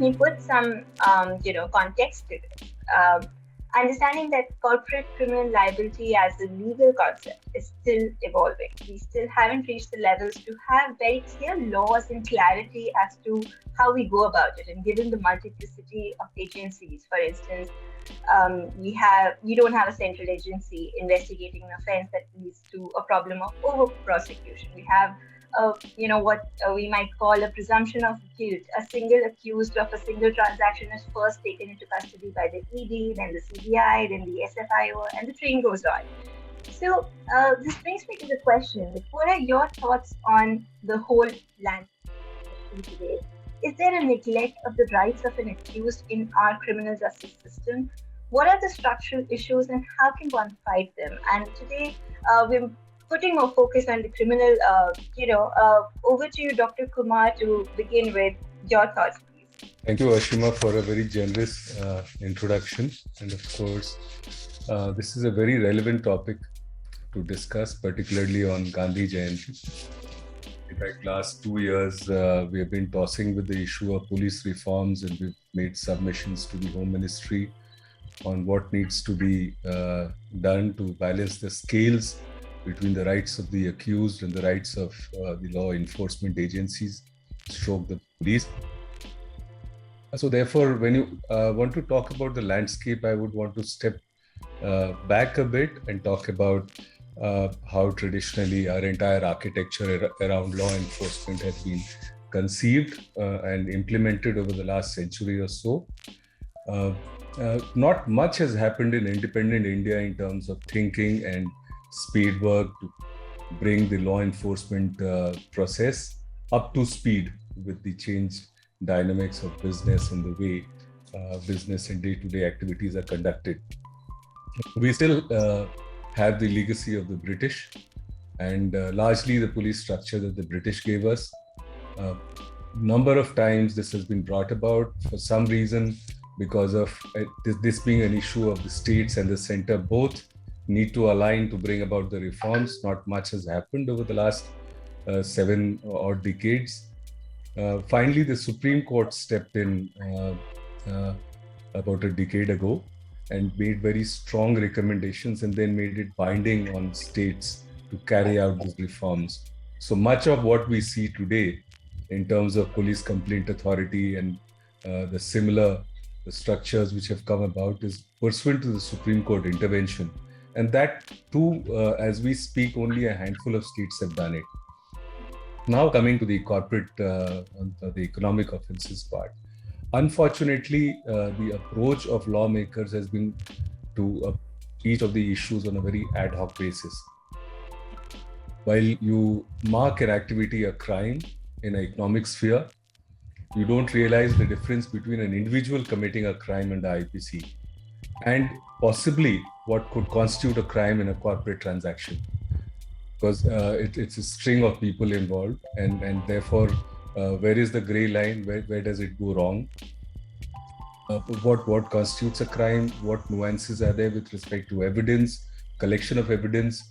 me put some, context to this. Understanding that corporate criminal liability as a legal concept is still evolving. We still haven't reached the levels to have very clear laws and clarity as to how we go about it. And given the multiplicity of agencies, for instance, we don't have a central agency investigating an offense that leads to a problem of over prosecution. We have what we might call a presumption of guilt. A single accused of a single transaction is first taken into custody by the ED, then the CBI, then the SFIO, and the train goes on. So this brings me to the question: like, what are your thoughts on the whole landscape today? Is there a neglect of the rights of an accused in our criminal justice system? What are the structural issues, and how can one fight them? And today, we're putting more focus on the criminal. Over to you, Dr. Kumar, to begin with your thoughts, please. Thank you, Ashima, for a very generous introduction. And of course, this is a very relevant topic to discuss, particularly on Gandhi Jayanti. In fact, last 2 years, we have been tossing with the issue of police reforms, and we've made submissions to the Home Ministry on what needs to be done to balance the scales between the rights of the accused and the rights of the law enforcement agencies, stroke the police. So therefore, when you want to talk about the landscape, I would want to step back a bit and talk about how traditionally our entire architecture around law enforcement has been conceived and implemented over the last century or so. Not much has happened in independent India in terms of thinking and speed work to bring the law enforcement process up to speed with the changed dynamics of business and the way business and day-to-day activities are conducted. We still have the legacy of the British and largely the police structure that the British gave us. Number of times this has been brought about for some reason because of this being an issue of the states and the center both need to align to bring about the reforms. Not much has happened over the last 7 odd decades. Finally, the Supreme Court stepped in about a decade ago and made very strong recommendations and then made it binding on states to carry out these reforms. So much of what we see today in terms of police complaint authority and the similar structures which have come about is pursuant to the Supreme Court intervention. And that too, as we speak, only a handful of states have done it. Now coming to the corporate, the economic offences part. Unfortunately, the approach of lawmakers has been to each of the issues on a very ad hoc basis. While you mark an activity a crime in an economic sphere, you don't realize the difference between an individual committing a crime under IPC and possibly what could constitute a crime in a corporate transaction. Because it's a string of people involved and therefore where is the gray line, where does it go wrong? What constitutes a crime, what nuances are there with respect to evidence, collection of evidence,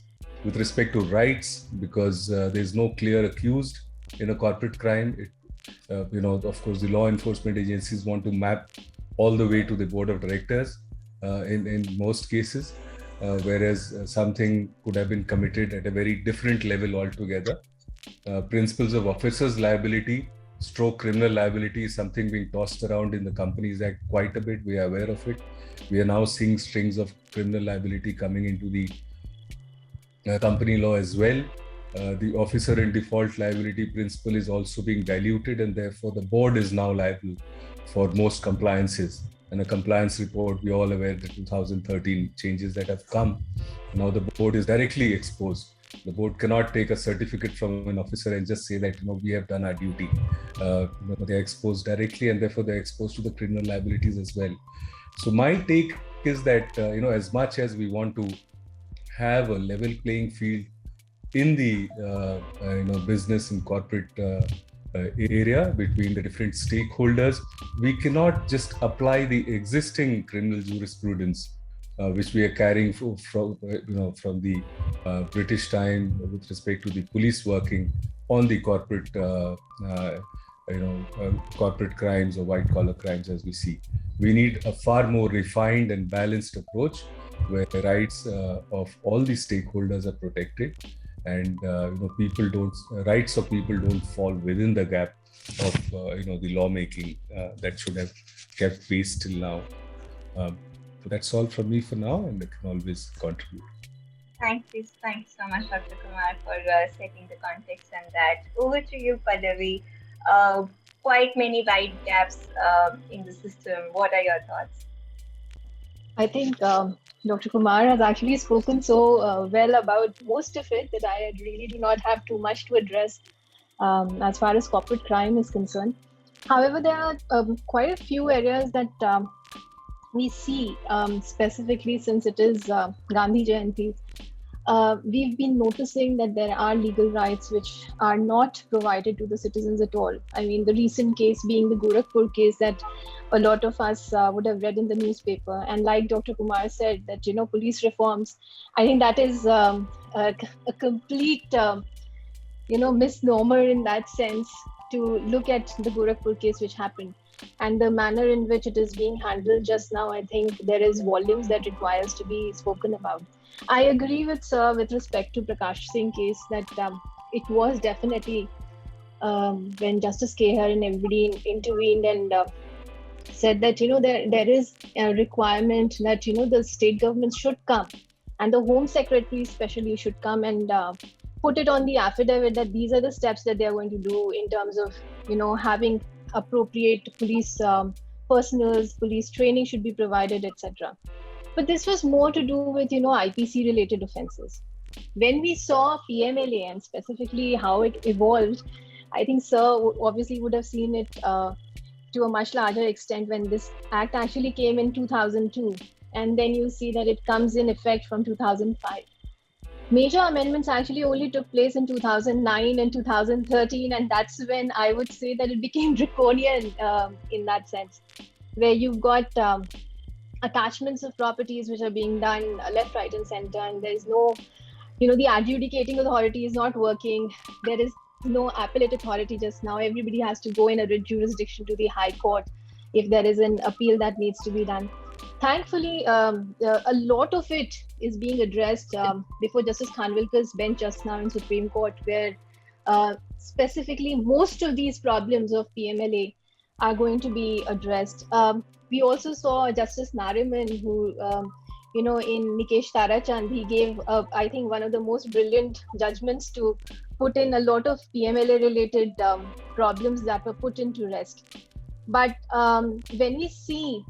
with respect to rights, because there's no clear accused in a corporate crime. Of course, the law enforcement agencies want to map all the way to the board of directors in most cases, whereas something could have been committed at a very different level altogether. Principles of officers' liability, stroke criminal liability is something being tossed around in the Companies Act quite a bit. We are aware of it. We are now seeing strings of criminal liability coming into the company law as well. The officer in default liability principle is also being diluted, and therefore the board is now liable for most compliances. And a compliance report, we're all aware the 2013 changes that have come. Now the board is directly exposed. The board cannot take a certificate from an officer and just say that, we have done our duty. They're exposed directly, and therefore they're exposed to the criminal liabilities as well. So my take is that, as much as we want to have a level playing field in the business and corporate area between the different stakeholders, we cannot just apply the existing criminal jurisprudence which we are carrying from the British time with respect to the police working on the corporate corporate crimes or white collar crimes as we see. We need a far more refined and balanced approach where the rights of all the stakeholders are protected, and rights of people don't fall within the gap of the lawmaking that should have kept pace till now. So that's all from me for now, and I can always contribute. Thanks so much, Dr. Kumar, for setting the context and that. Over to you, Pallavi. Quite many wide gaps in the system. What are your thoughts? I think Dr. Kumar has actually spoken so well about most of it that I really do not have too much to address as far as corporate crime is concerned. However, there are quite a few areas that we see specifically since it is Gandhi Jayanti. We've been noticing that there are legal rights which are not provided to the citizens at all. I mean, the recent case being the Gorakhpur case that a lot of us would have read in the newspaper. And like Dr. Kumar said, that, police reforms, I think that is a complete, misnomer in that sense to look at the Gorakhpur case which happened. And the manner in which it is being handled just now, I think there is volumes that requires to be spoken about. I agree with Sir with respect to Prakash Singh case that it was definitely when Justice Kehar and everybody intervened and said that there is a requirement that the state governments should come and the Home Secretary especially should come and put it on the affidavit that these are the steps that they are going to do in terms of having appropriate police personnel, police training should be provided, etc. But this was more to do with, IPC related offenses. When we saw PMLA and specifically how it evolved, I think Sir obviously would have seen it to a much larger extent when this act actually came in 2002. And then you see that it comes in effect from 2005. Major amendments actually only took place in 2009 and 2013. And that's when I would say that it became draconian in that sense, where you've got attachments of properties which are being done left, right, and center, and there is no, the adjudicating authority is not working. There is no appellate authority just now. Everybody has to go in a jurisdiction to the High Court if there is an appeal that needs to be done. Thankfully, a lot of it is being addressed before Justice Khanwilkar's bench just now in Supreme Court, where specifically most of these problems of PMLA are going to be addressed. We also saw Justice Nariman, who, in Nikesh Tarachand, he gave, I think, one of the most brilliant judgments to put in a lot of PMLA-related problems that were put into rest. But when we see,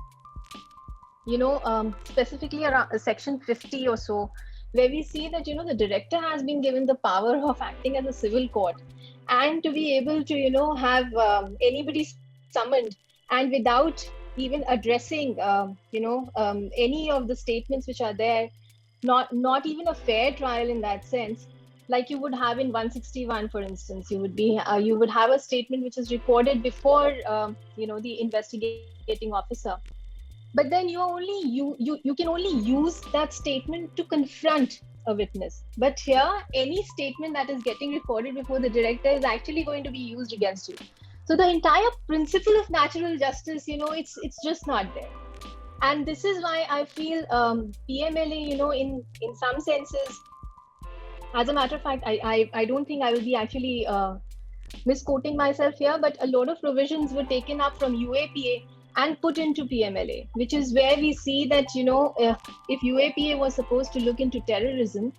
specifically around Section 50 or so, where we see that, the director has been given the power of acting as a civil court and to be able to, have anybody summoned and without even addressing, any of the statements which are there, not even a fair trial in that sense, like you would have in 161, for instance. You would have a statement which is recorded before, the investigating officer, but then you can only use that statement to confront a witness. But here, any statement that is getting recorded before the director is actually going to be used against you. So the entire principle of natural justice, it's just not there. And this is why I feel PMLA, in some senses, as a matter of fact, I don't think I will be actually misquoting myself here, but a lot of provisions were taken up from UAPA and put into PMLA, which is where we see that, if UAPA was supposed to look into terrorism,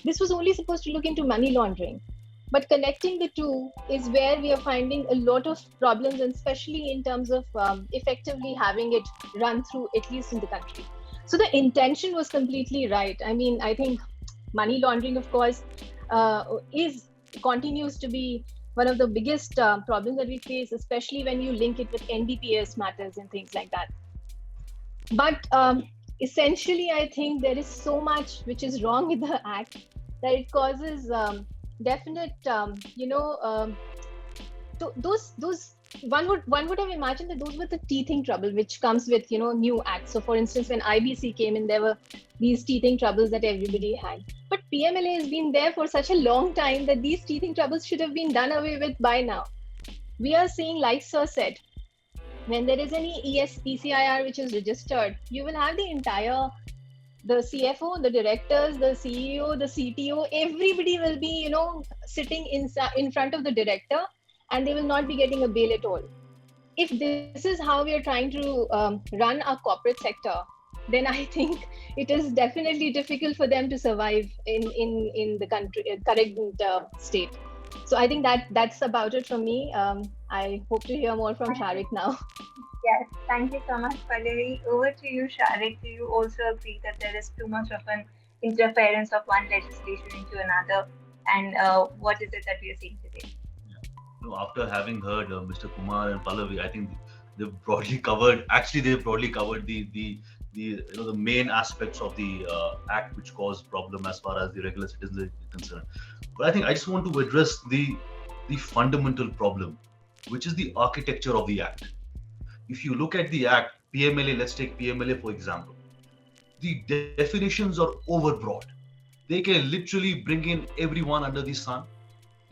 this was only supposed to look into money laundering. But connecting the two is where we are finding a lot of problems, and especially in terms of effectively having it run through, at least in the country. So the intention was completely right. I mean, I think money laundering, of course, continues to be one of the biggest problems that we face, especially when you link it with NDPS matters and things like that. But essentially, I think there is so much which is wrong with the act that it causes definite, those one would have imagined that those were the teething trouble which comes with new acts. So, for instance, when IBC came in, there were these teething troubles that everybody had. But PMLA has been there for such a long time that these teething troubles should have been done away with by now. we are seeing, like Sir said, when there is any ECIR which is registered, you will have the CFO, the directors, the CEO, the CTO, everybody will be, sitting in front of the director, and they will not be getting a bail at all. If this is how we are trying to run our corporate sector, then I think it is definitely difficult for them to survive in the country current state. So I think that's about it from me. I hope to hear more from Shariq now. Yes, thank you so much, Pallavi. Over to you, Shariq. Do you also agree that there is too much of an interference of one legislation into another? And what is it that we are seeing today? After having heard Mr. Kumar and Pallavi, I think they've broadly covered. Actually, they've broadly covered the main aspects of the act which cause problem as far as the regular citizens are concerned. But I think I just want to address the fundamental problem, which is the architecture of the act. If you look at the act, PMLA, let's take PMLA for example, the definitions are overbroad. They can literally bring in everyone under the sun.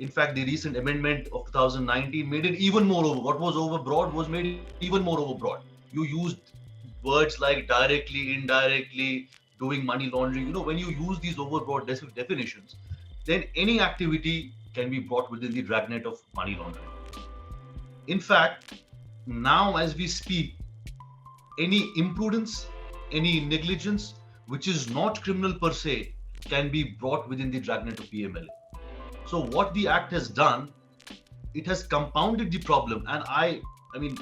In fact, the recent amendment of 2019 made it even more over. What was overbroad was made even more overbroad. You used words like directly, indirectly, doing money laundering. When you use these overbroad definitions, then any activity can be brought within the dragnet of money laundering. In fact, now as we speak, any imprudence, any negligence, which is not criminal per se, can be brought within the dragnet of PMLA. So what the act has done, it has compounded the problem. And I mean,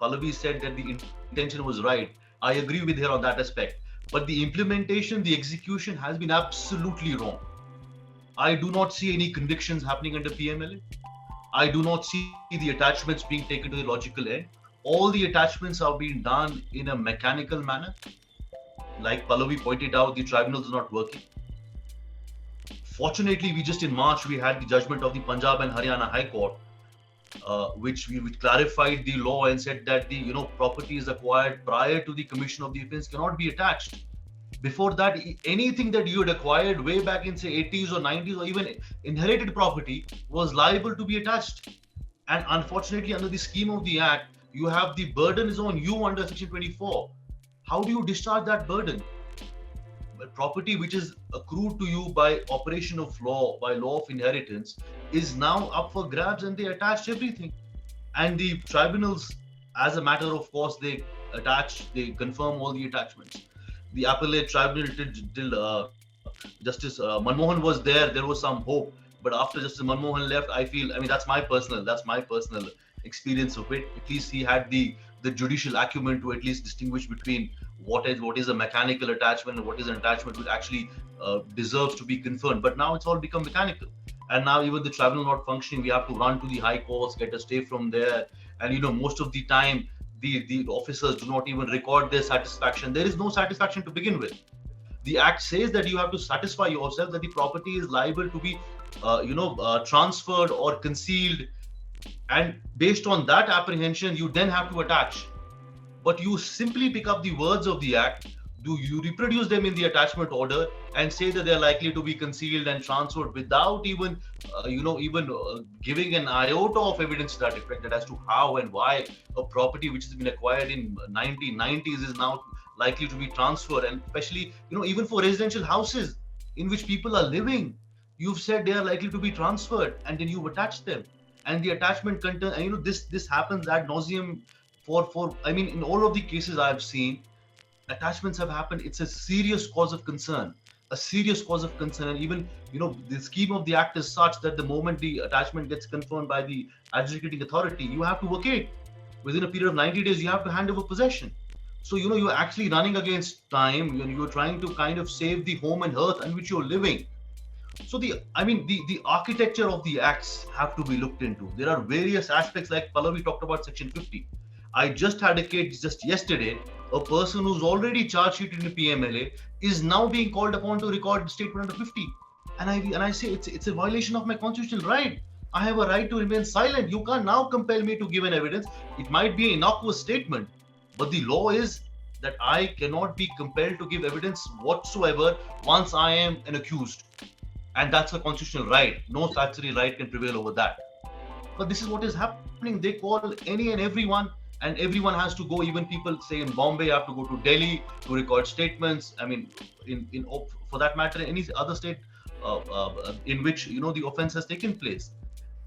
Pallavi said that the intention was right. I agree with her on that aspect. But the implementation, the execution has been absolutely wrong. I do not see any convictions happening under PMLA. I do not see the attachments being taken to the logical end. All the attachments are being done in a mechanical manner. Like Pallavi pointed out, the tribunals are not working. Fortunately, in March, we had the judgment of the Punjab and Haryana High Court, which clarified the law and said that the properties acquired prior to the commission of the offence cannot be attached. Before that, anything that you had acquired way back in say 80s or 90s or even inherited property was liable to be attached. And unfortunately, under the scheme of the act, you have the burden is on you under Section 24. How do you discharge that burden? Property which is accrued to you by operation of law, by law of inheritance, is now up for grabs, and they attach everything. And the tribunals, as a matter of course, they confirm all the attachments. The appellate tribunal till Justice Manmohan was there was some hope. But after Justice Manmohan left, that's my personal experience of it. At least he had the judicial acumen to at least distinguish between what is a mechanical attachment and what is an attachment which actually deserves to be confirmed. But now it's all become mechanical. And now even the tribunal not functioning, we have to run to the high courts, get a stay from there. And most of the time, the officers do not even record their satisfaction. There is no satisfaction to begin with. The act says that you have to satisfy yourself that the property is liable to be transferred or concealed. And based on that apprehension, you then have to attach. But you simply pick up the words of the act, you reproduce them in the attachment order and say that they're likely to be concealed and transferred without even giving an iota of evidence to that effect, that as to how and why a property which has been acquired in 1990s is now likely to be transferred. And especially, even for residential houses in which people are living, you've said they are likely to be transferred, and then you've attached them. And the attachment content, and this happens ad nauseum in all of the cases I've seen, attachments have happened. It's a serious cause of concern. And even, the scheme of the act is such that the moment the attachment gets confirmed by the adjudicating authority, you have to vacate. Within a period of 90 days, you have to hand over possession. So, you're actually running against time when you're trying to kind of save the home and hearth in which you're living. So the architecture of the acts have to be looked into. There are various aspects, like Pallavi talked about Section 50. I just had a case just yesterday. A person who's already charge sheeted in PMLA is now being called upon to record statement under 50. And I say it's a violation of my constitutional right. I have a right to remain silent. You can't now compel me to give an evidence. It might be an innocuous statement, but the law is that I cannot be compelled to give evidence whatsoever once I am an accused. And that's a constitutional right. No statutory right can prevail over that. But this is what is happening. They call any and everyone, and everyone has to go. Even people say in Bombay have to go to Delhi to record statements. I mean, in for that matter, any other state in which the offense has taken place.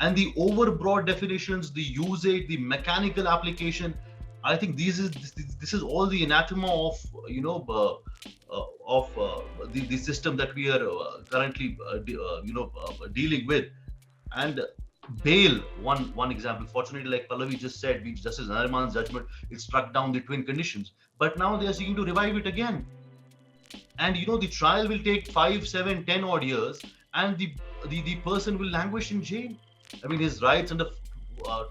And the overbroad definitions, the usage, the mechanical application, I think this is all the anathema of the system that we are currently dealing with. And bail, one example. Fortunately, like Pallavi just said, Justice Nariman's judgment, it struck down the twin conditions. But now they are seeking to revive it again. And the trial will take 5, 7, 10 odd years, and the person will languish in jail. I mean, his rights under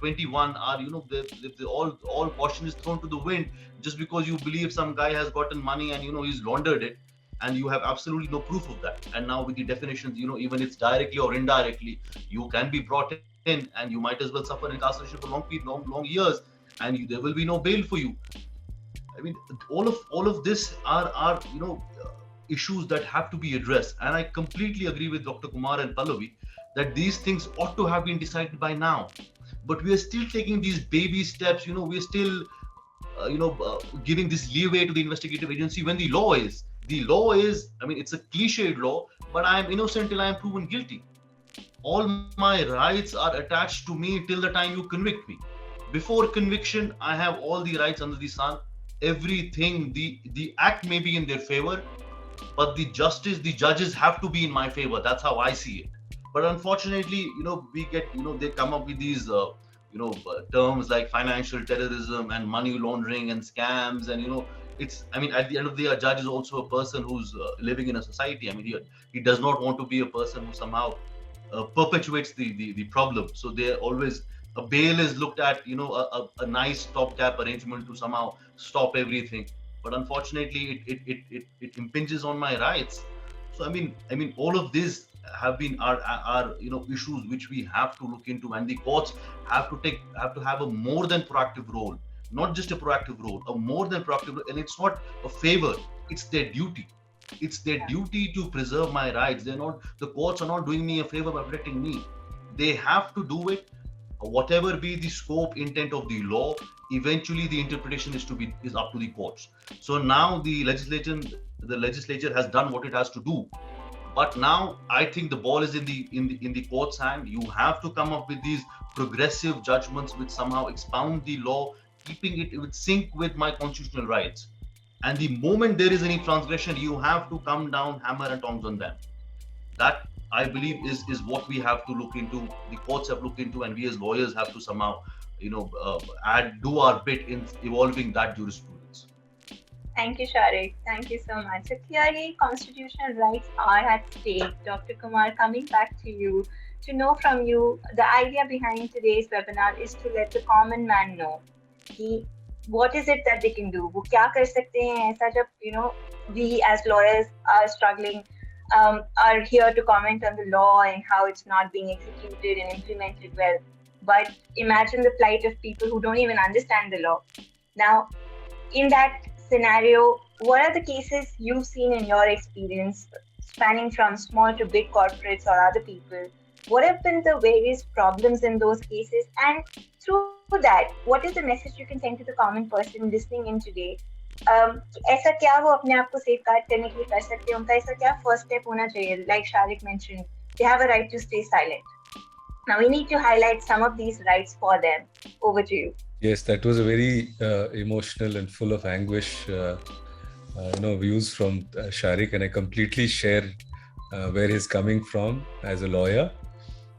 21 are, all caution is thrown to the wind just because you believe some guy has gotten money and he's laundered it, and you have absolutely no proof of that. And now with the definitions, even it's directly or indirectly, you can be brought in and you might as well suffer incarceration for long years, and there will be no bail for you. I mean, all of this are issues that have to be addressed. And I completely agree with Dr. Kumar and Pallavi that these things ought to have been decided by now. But we are still taking these baby steps. We're still, giving this leeway to the investigative agency when the law is, I mean, it's a cliched law, but I am innocent till I am proven guilty. All my rights are attached to me till the time you convict me. Before conviction, I have all the rights under the sun. Everything, the act may be in their favor, but the judges have to be in my favor. That's how I see it. But unfortunately, we get, they come up with these, terms like financial terrorism and money laundering and scams. And, at the end of the day, a judge is also a person who's living in a society. I mean, he does not want to be a person who somehow perpetuates the problem. So they're always, a bail is looked at, a nice stopgap arrangement to somehow stop everything. But unfortunately, it impinges on my rights. So I mean, all of these have been are issues which we have to look into, and the courts have to have a more than proactive role, not just a proactive role, a more than proactive role. And it's not a favor; it's their duty. It's their duty to preserve my rights. The courts are not doing me a favor by protecting me. They have to do it. Whatever be the scope, intent of the law, eventually the interpretation is up to the courts. So now the legislature has done what it has to do, but now I think the ball is in the court's hand. You have to come up with these progressive judgments which somehow expound the law, keeping it in sync with my constitutional rights. And the moment there is any transgression, you have to come down hammer and tongs on them. That, I believe, is what we have to look into. The courts have looked into, and we as lawyers have to somehow, do our bit in evolving that jurisprudence. Thank you, Sharik. Thank you so much. So clearly, constitutional rights are at stake. Dr. Kumar, coming back to you, to know from you, the idea behind today's webinar is to let the common man know what is it that they can do. वो क्या कर सकते हैं ऐसा जब we as lawyers are struggling, are here to comment on the law and how it's not being executed and implemented well. But imagine the plight of people who don't even understand the law. Now, in that scenario, what are the cases you've seen in your experience, spanning from small to big corporates or other people? What have been the various problems in those cases? And through that, what is the message you can send to the common person listening in today? ऐसा क्या वो अपने आप को safeguard करने के लिए कर सकते हैं? उनका ऐसा क्या first step होना चाहिए? Like Sharik mentioned, they have a right to stay silent. Now we need to highlight some of these rights for them. Over to you. Yes, that was a very emotional and full of anguish, views from Sharik, and I completely share where he's coming from as a lawyer.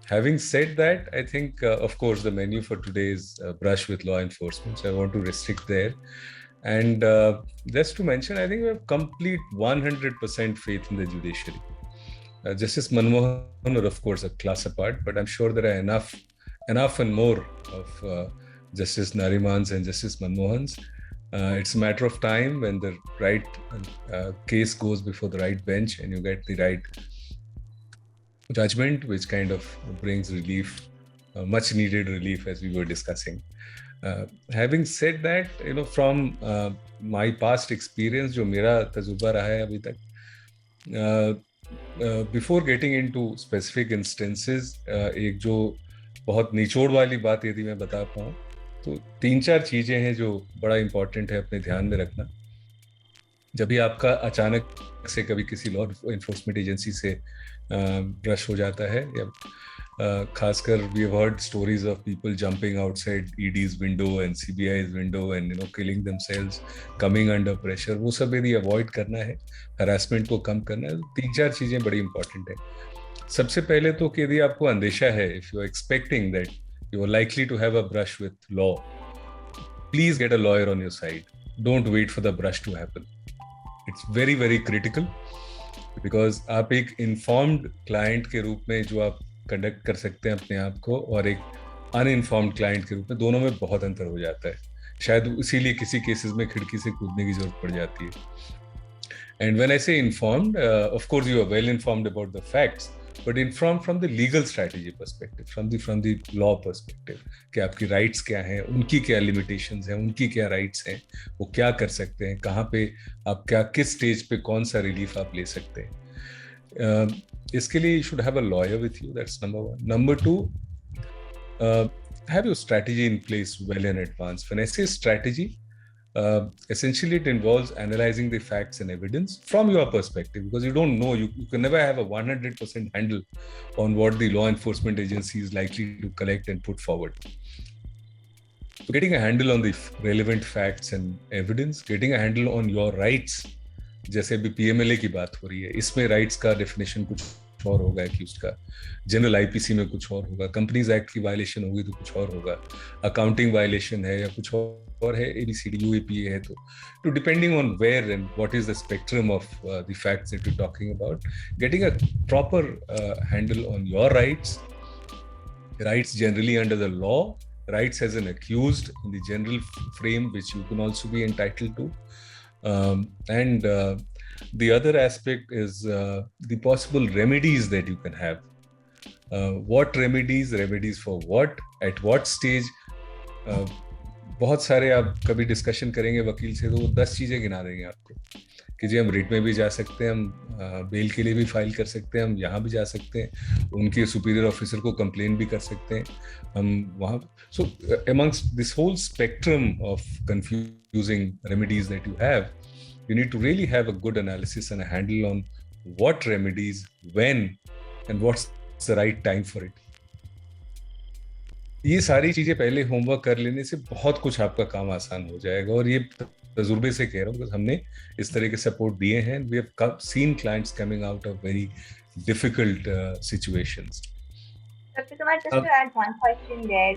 Having said that, I think, of course, the menu for today is brush with law enforcement, so I want to restrict there. And just to mention, I think we have complete 100% faith in the judiciary. Justice Manmohan are, of course, a class apart, but I'm sure there are enough and more of Justice Narimans and Justice Manmohans. It's a matter of time when the right case goes before the right bench and you get the right judgment, which kind of brings relief, much needed relief, as we were discussing. Having said that, from my past experience, जो मेरा तजुर्बा रहा है अभी तक, before getting into specific instances, एक जो बहुत निचोड़ वाली बात यदि मैं बता पाऊँ तो 3-4 चीजें हैं जो बड़ा इंपॉर्टेंट है अपने ध्यान में रखना। जब भी आपका अचानक से कभी किसी लॉ इन्फोर्समेंट एजेंसी से ब्रश हो जाता है, या खासकर we have heard stories of people jumping outside ED's window and CBI's window and killing themselves, coming under pressure, वो सब यदि अवॉइड करना है, हरासमेंट को कम करना है, 3-4 चीजें बड़ी इंपॉर्टेंट है। सबसे पहले तो कि यदि आपको अंदेशा है, if you are expecting that you are likely to have a brush with law, please get a lawyer on your side, don't wait for the brush to happen. It's very very critical, because आप एक informed client के रूप में जो आप conduct कर सकते हैं अपने आप को, और एक अनइन्फॉर्म्ड क्लाइंट के रूप में, दोनों में बहुत अंतर हो जाता है। शायद इसीलिए किसी केसेस में खिड़की से कूदने की जरूरत पड़ जाती है। And when I say informed, of course you are well informed about the facts, but informed from the legal strategy perspective, from the law perspective, कि आपकी राइट्स क्या हैं, उनकी क्या लिमिटेशंस हैं, उनकी क्या राइट्स हैं, वो क्या कर सकते हैं, कहाँ पे आप क्या, किस स्टेज पे कौन सा रिलीफ आप ले सकते हैं। इसके लिए you should have a lawyer with you, that's number one. Number two, have your strategy in place well in advance. When I say strategy, essentially it involves analyzing the facts and evidence from your perspective, because you don't know, you can never have a 100% handle on what the law enforcement agency is likely to collect and put forward. So getting a handle on the relevant facts and evidence, getting a handle on your rights, जैसे अभी PMLA की बात हो रही है, इसमें rights का definition कुछ और होगा एक्यूज्ड का, जनरल आईपीसी में कुछ और होगा, कंपनीज एक्ट की वायलेशन होगी तो कुछ और होगा, अकाउंटिंग वायलेशन है या कुछ और है, ABCD UAPA है, तो depending on where and what is the spectrum of the facts that you talking about, getting a proper handle on your rights generally under the law, rights as an accused in the general frame which you can also be entitled to, and the other aspect is the possible remedies that you can have. What remedies for what, at what stage. बहुत सारे आप कभी discussion करेंगे वकील से तो वो 10 चीजें गिना देंगे आपको कि जी हम रिट में भी जा सकते हैं, हम बेल के लिए भी फाइल कर सकते हैं, हम यहाँ भी जा सकते हैं, उनके सुपीरियर ऑफिसर को कंप्लेन भी कर सकते हैं, हम वहाँ। सो amongst this whole spectrum of confusing remedies that you have, you need to really have a good analysis and a handle on what remedies, when, and what's the right time for it. ये सारी चीजें पहले homework कर लेने से बहुत कुछ आपका काम आसान हो जाएगा, और ये तजुर्बे से कह रहा हूँ because हमने इस तरह के सपोर्ट दिए हैं. We have seen clients coming out of very difficult situations. Dr. Kumar, just to add one question there,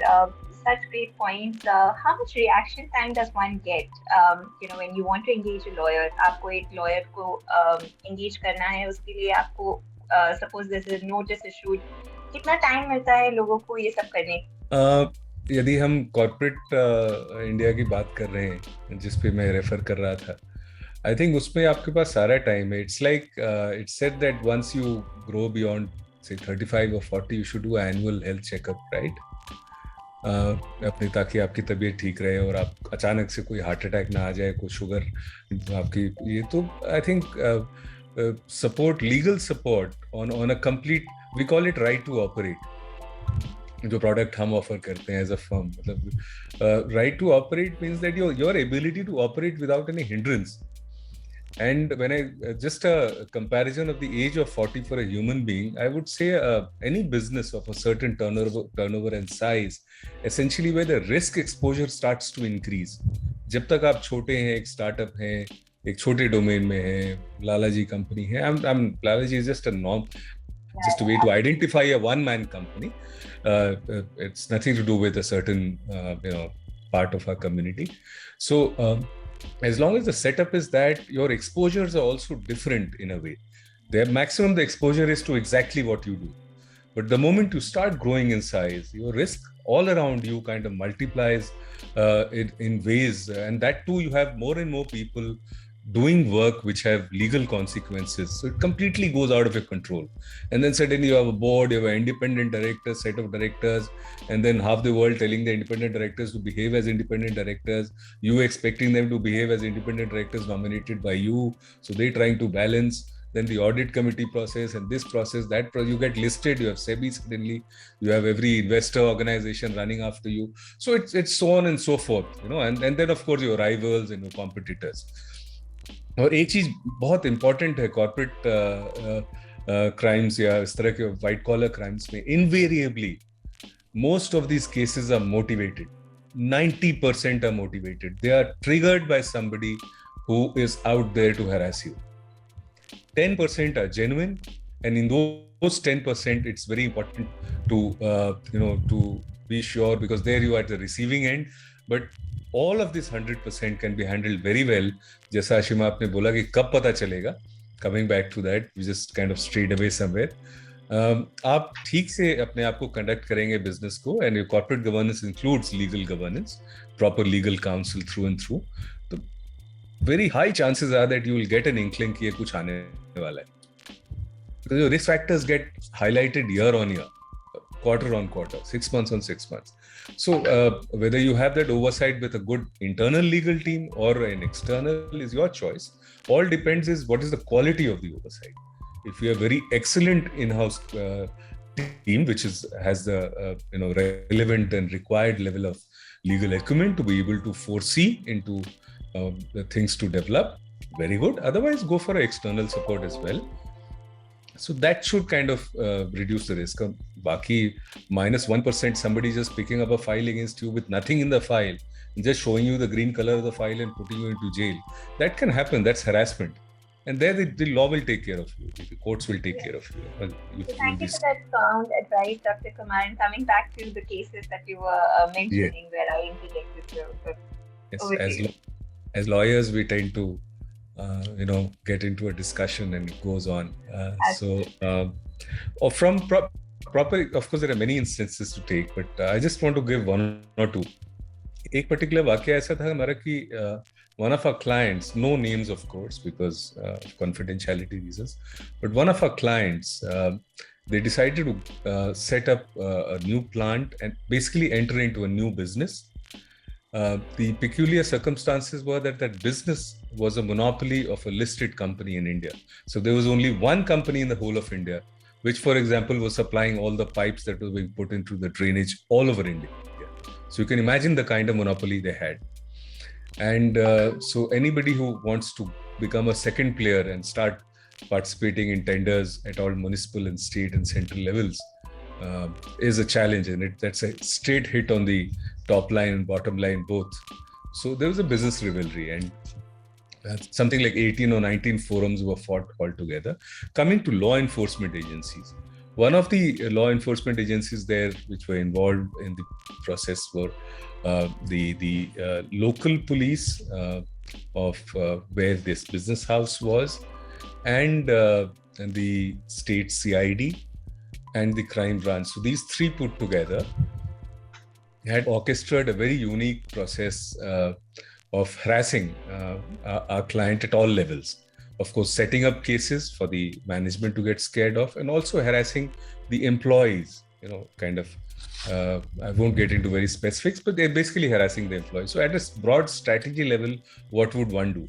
such great points. How much reaction time does one get? When you want to engage a lawyer, आपको एक lawyer को engage करना है, उसके लिए आपको suppose this is notice issued, कितना time मिलता है लोगों को ये सब करने? यदि हम कॉर्पोरेट इंडिया की बात कर रहे हैं जिस पे मैं रेफर कर रहा था, आई थिंक उसमें आपके पास सारा टाइम है. It's like it's said that once you grow beyond say 35 or 40 you should do an annual health checkup, right? अपनी ताकि आपकी तबीयत ठीक रहे और आप अचानक से कोई हार्ट अटैक ना आ जाए, कोई शुगर आपकी, ये तो I think support, legal support on a complete, we call it right to operate. जो प्रोडक्ट हम ऑफर करते हैं एज अ फर्म, मतलब right to operate means that your ability to operate without any hindrance. And when I just a comparison of the age of 40 for a human being, I would say any business of a certain turnover and size, essentially where the risk exposure starts to increase. जब तक आप छोटे हैं, एक startup हैं, एक छोटे domain में हैं, लालाजी कंपनी है, Lalaji is just a way to identify a one-man company. It's nothing to do with a certain part of our community. So as long as the setup is that your exposures are also different in a way. The maximum the exposure is to exactly what you do. But the moment you start growing in size, your risk all around you kind of multiplies in ways. And that too, you have more and more people doing work which have legal consequences. So it completely goes out of your control. And then suddenly you have a board, you have an independent director, set of directors, and then half the world telling the independent directors to behave as independent directors, you expecting them to behave as independent directors nominated by you. So they're trying to balance then the audit committee process, and this process, that you get listed, you have SEBI suddenly, you have every investor organization running after you. So it's so on and so forth, and then of course your rivals and your competitors. और एक चीज बहुत important है corporate crimes या इस तरह के white collar crimes में, invariably most of these cases are motivated. 90% are motivated. They are triggered by somebody who is out there to harass you. 10% are genuine, and in those 10%, it's very important to to be sure, because there you are at the receiving end. But all of this 100% can be handled very well. जैसा आशिमा आपने बोला कि कब पता चलेगा. Coming back to that, we just kind of strayed away somewhere. आप ठीक से अपने आप को कंडक्ट करेंगे बिजनेस को, and your corporate governance includes legal governance, proper legal counsel through and through, तो very high chances are that you will get an inkling कि ये कुछ आने वाला है, because your risk factors get highlighted year on year, quarter on quarter, 6 months on 6 months. So whether you have that oversight with a good internal legal team or an external is your choice. All depends is what is the quality of the oversight. If you have very excellent in-house team which has the relevant and required level of legal acumen to be able to foresee into the things to develop, very good. Otherwise, go for external support as well. So that should kind of reduce the risk. Baki -1%, somebody just picking up a file against you with nothing in the file, just showing you the green color of the file and putting you into jail. That can happen. That's harassment. And there the law will take care of you. The courts will take care of you. Thank you for that sound advice, Dr. Kumar. And coming back to the cases that you were mentioning, where I interject with you. Yes, as lawyers, we tend to get into a discussion and it goes on. From proper, of course, there are many instances to take, but I just want to give one or two. एक particular वाक्य ऐसा था हमारा कि one of our clients, no names of course because of confidentiality reasons, but one of our clients, they decided to set up a new plant and basically enter into a new business. The peculiar circumstances were that business was a monopoly of a listed company in India. So there was only one company in the whole of India, which, for example, was supplying all the pipes that were being put into the drainage all over India. So you can imagine the kind of monopoly they had. And so anybody who wants to become a second player and start participating in tenders at all municipal and state and central levels is a challenge, and that's a straight hit on the top line and bottom line both. So there was a business rivalry, and something like 18 or 19 forums were fought altogether. Coming to law enforcement agencies, one of the law enforcement agencies there which were involved in the process were the local police of where this business house was, and the state CID and the crime branch. So these three put together had orchestrated a very unique process of harassing our client at all levels. Of course, setting up cases for the management to get scared of, and also harassing the employees, I won't get into very specifics, but they're basically harassing the employees. So at a broad strategy level, what would one do?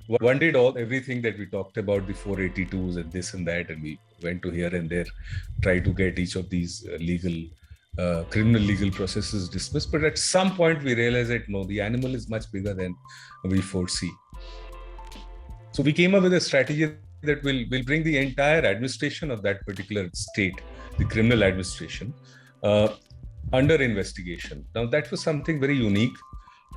One did everything that we talked about, the 482s and this and that, and we went to here and there, try to get each of these criminal legal processes dismissed. But at some point we realized that no, the animal is much bigger than we foresee. So we came up with a strategy that will bring the entire administration of that particular state, the criminal administration, under investigation. Now that was something very unique.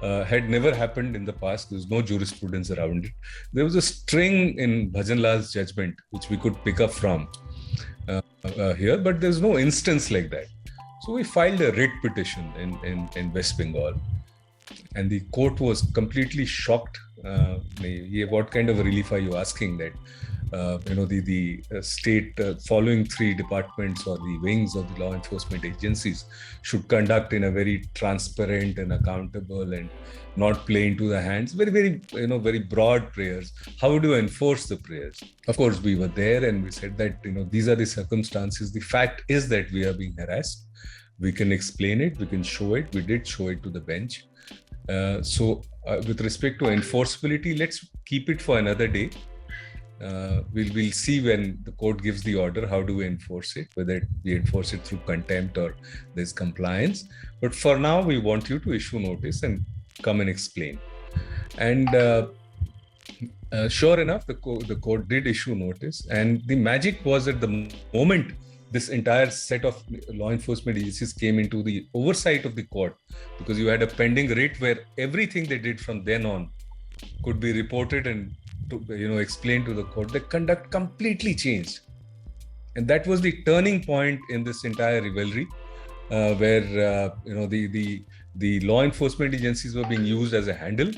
Had never happened in the past. There was no jurisprudence around it. There was a string in Bhajan Lal's judgment which we could pick up from here, but there's no instance like that. So we filed a writ petition in West Bengal, and the court was completely shocked. What kind of a relief are you asking that the state following three departments or the wings of the law enforcement agencies should conduct in a very transparent and accountable and not play into the hands, very, very, very broad prayers. How do you enforce the prayers? Of course, we were there and we said that, these are the circumstances. The fact is that we are being harassed. We can explain it. We can show it. We did show it to the bench. With respect to enforceability, let's keep it for another day. we'll see when the court gives the order, how do we enforce it, whether we enforce it through contempt or there's compliance. But for now, we want you to issue notice and come and explain. And sure enough, the court did issue notice. And the magic was at the moment this entire set of law enforcement agencies came into the oversight of the court, because you had a pending writ where everything they did from then on could be reported and explained to the court. The conduct completely changed. And that was the turning point in this entire rivalry, where the law enforcement agencies were being used as a handle.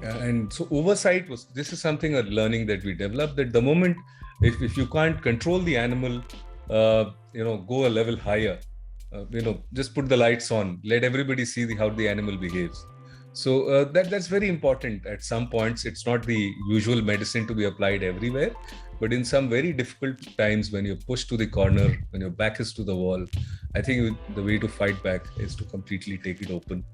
And so oversight this is something, a learning that we developed, that the moment, if you can't control the animal, go a level higher, just put the lights on, let everybody see how the animal behaves. So that's very important. At some points, it's not the usual medicine to be applied everywhere, but in some very difficult times, when you're pushed to the corner, when your back is to the wall, I think the way to fight back is to completely take it open,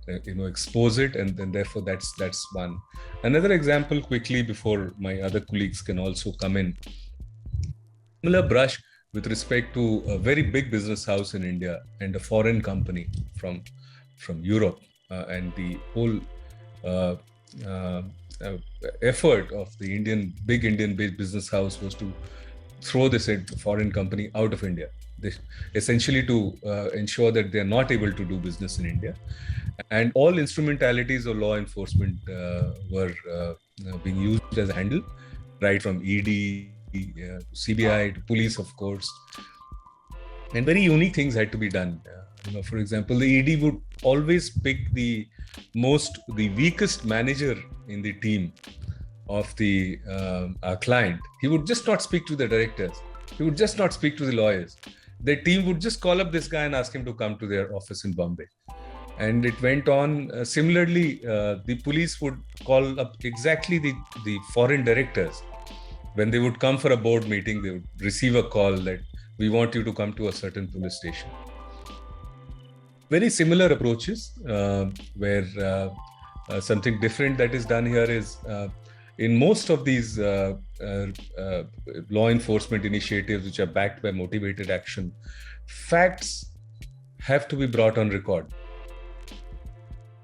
expose it, and then therefore that's one. Another example quickly before my other colleagues can also come in. Similar brush with respect to a very big business house in India and a foreign company from Europe. And the whole effort of the big Indian business house was to throw this foreign company out of India, essentially to ensure that they're not able to do business in India. And all instrumentalities of law enforcement were being used as a handle, right from ED, CBI to police, of course. And very unique things had to be done. For example, the ED would always pick the weakest manager in the team of our client. He would just not speak to the directors. He would just not speak to the lawyers. Their team would just call up this guy and ask him to come to their office in Bombay. And it went on. Similarly, the police would call up exactly the foreign directors. When they would come for a board meeting, they would receive a call that we want you to come to a certain police station. Very similar approaches, where something different that is done here is, in most of these law enforcement initiatives which are backed by motivated action, facts have to be brought on record.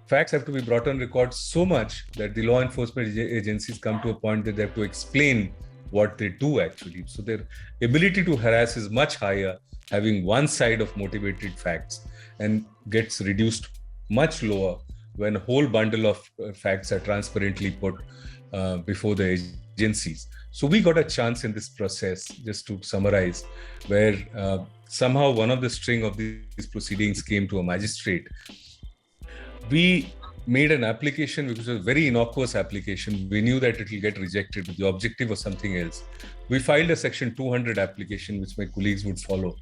Facts have to be brought on record so much that the law enforcement agencies come to a point that they have to explain what they do actually. So their ability to harass is much higher having one side of motivated facts, and gets reduced much lower when a whole bundle of facts are transparently put before the agencies. So we got a chance in this process, just to summarize, where somehow one of the string of these proceedings came to a magistrate. We made an application, which was a very innocuous application. We knew that it will get rejected, but the objective was something else. We filed a section 200 application, which my colleagues would follow.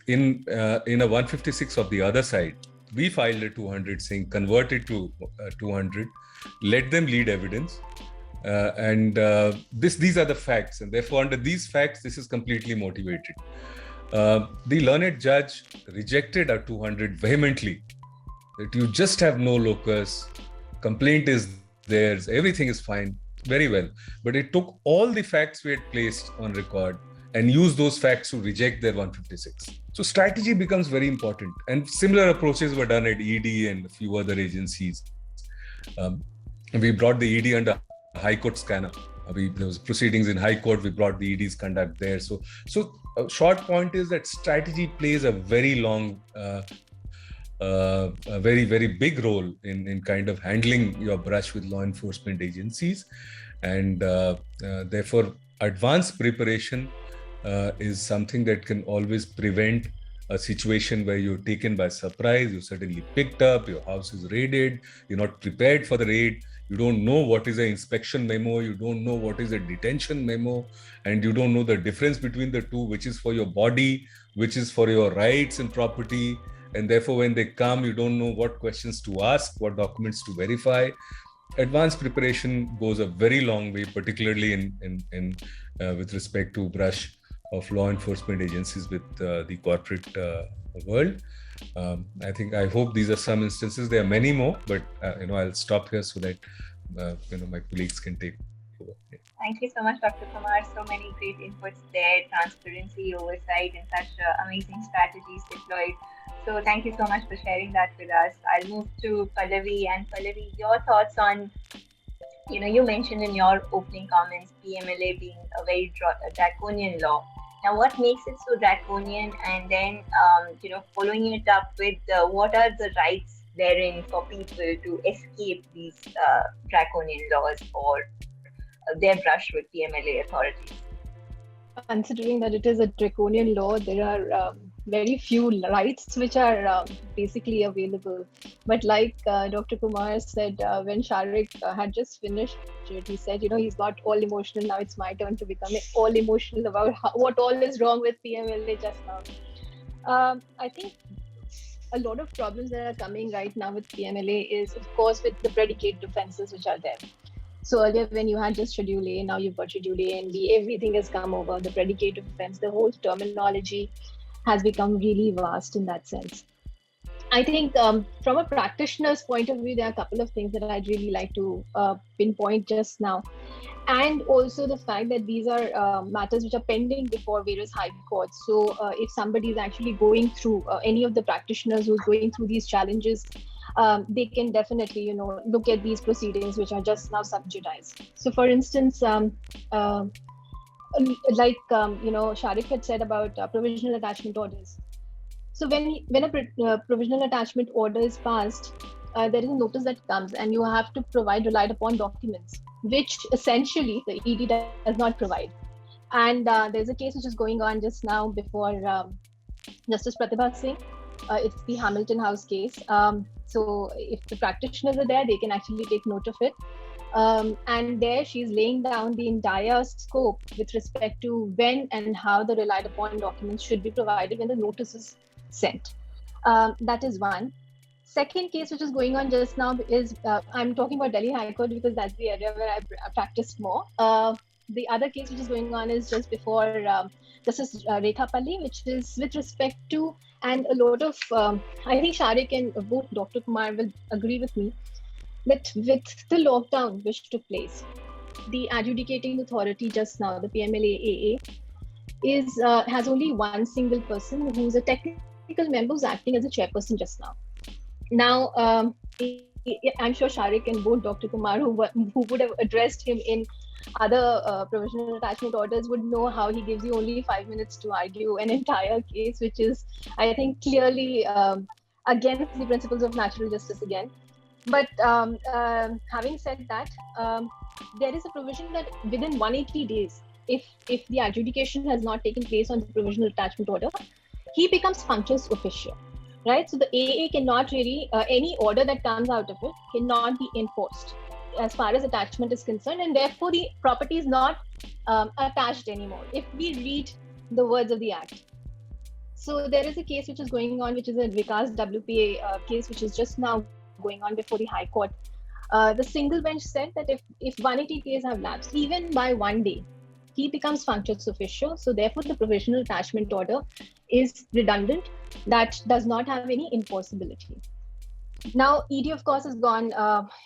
In a 156 of the other side, we filed a 200 saying convert it to 200, let them lead evidence. These are the facts. And therefore, under these facts, this is completely motivated. The learned judge rejected our 200 vehemently. That you just have no locus, complaint is theirs, everything is fine, very well. But it took all the facts we had placed on record and used those facts to reject their 156. So strategy becomes very important. And similar approaches were done at ED and a few other agencies. We brought the ED under High Court scanner. There was proceedings in High Court, we brought the ED's conduct there. So a short point is that strategy plays a very long, a very, very big role in kind of handling your brush with law enforcement agencies. And therefore, advanced preparation is something that can always prevent a situation where you're taken by surprise, you're suddenly picked up, your house is raided, you're not prepared for the raid, you don't know what is an inspection memo, you don't know what is a detention memo, and you don't know the difference between the two, which is for your body, which is for your rights and property. And therefore, when they come, you don't know what questions to ask, what documents to verify. Advanced preparation goes a very long way, particularly in with respect to brush of law enforcement agencies with the corporate world. I hope these are some instances. There are many more, but I'll stop here so that my colleagues can take over. Thank you so much, Dr. Kumar. So many great inputs there, transparency, oversight, and such amazing strategies deployed. So thank you so much for sharing that with us. I'll move to Pallavi. And Pallavi, your thoughts on, you mentioned in your opening comments PMLA being a very draconian law. Now, what makes it so draconian? And then, following it up with what are the rights therein for people to escape these draconian laws or their brush with PMLA authorities? Considering that it is a draconian law, there are very few rights which are basically available. But like Dr. Kumar said, when Sharik had just finished it, he said, he's got all emotional. Now it's my turn to become all emotional about what all is wrong with PMLA just now. I think a lot of problems that are coming right now with PMLA is, of course, with the predicate offenses which are there. So earlier when you had just Schedule A, now you've got Schedule A and B, everything has come over. The predicate offense, the whole terminology has become really vast in that sense. I think from a practitioner's point of view, there are a couple of things that I'd really like to pinpoint just now. And also the fact that these are matters which are pending before various high courts. So if somebody is actually going through, any of the practitioners who's going through these challenges, they can definitely, look at these proceedings which are just now sub judice. So for instance, Sharik had said about provisional attachment orders. So when a provisional attachment order is passed, there is a notice that comes and you have to provide relied upon documents, which essentially the ED does not provide. And there's a case which is going on just now before Justice Pratibha Singh. It's the Hamilton House case. So if the practitioners are there, they can actually take note of it. And there she's laying down the entire scope with respect to when and how the relied upon documents should be provided when the notice is sent. That is one. Second case which is going on just now is, I'm talking about Delhi High Court because that's the area where I practiced more. The other case which is going on is just before Justice Rekha Palli, which is with respect to, and a lot of, I think Sharik and both Dr. Kumar will agree with me, that with the lockdown which took place, the adjudicating authority just now, the PMLA-AA, has only one single person who's a technical member who's acting as a chairperson just now. Now, I'm sure Sharik and both Dr. Kumar, who would have addressed him in other provisional attachment orders, would know how he gives you only 5 minutes to argue an entire case, which is, I think, clearly against the principles of natural justice again. But having said that, there is a provision that within 180 days, if the adjudication has not taken place on the provisional attachment order, he becomes functus officio, right? So the AA cannot really, any order that comes out of it cannot be enforced as far as attachment is concerned, and therefore the property is not attached anymore, if we read the words of the Act. So there is a case which is going on, which is a Vikas WPA case, which is just now going on before the High Court. The single bench said that if 180 days have lapsed, even by 1 day, he becomes functus officio. So therefore, the provisional attachment order is redundant. That does not have any enforceability. Now, ED, of course, has gone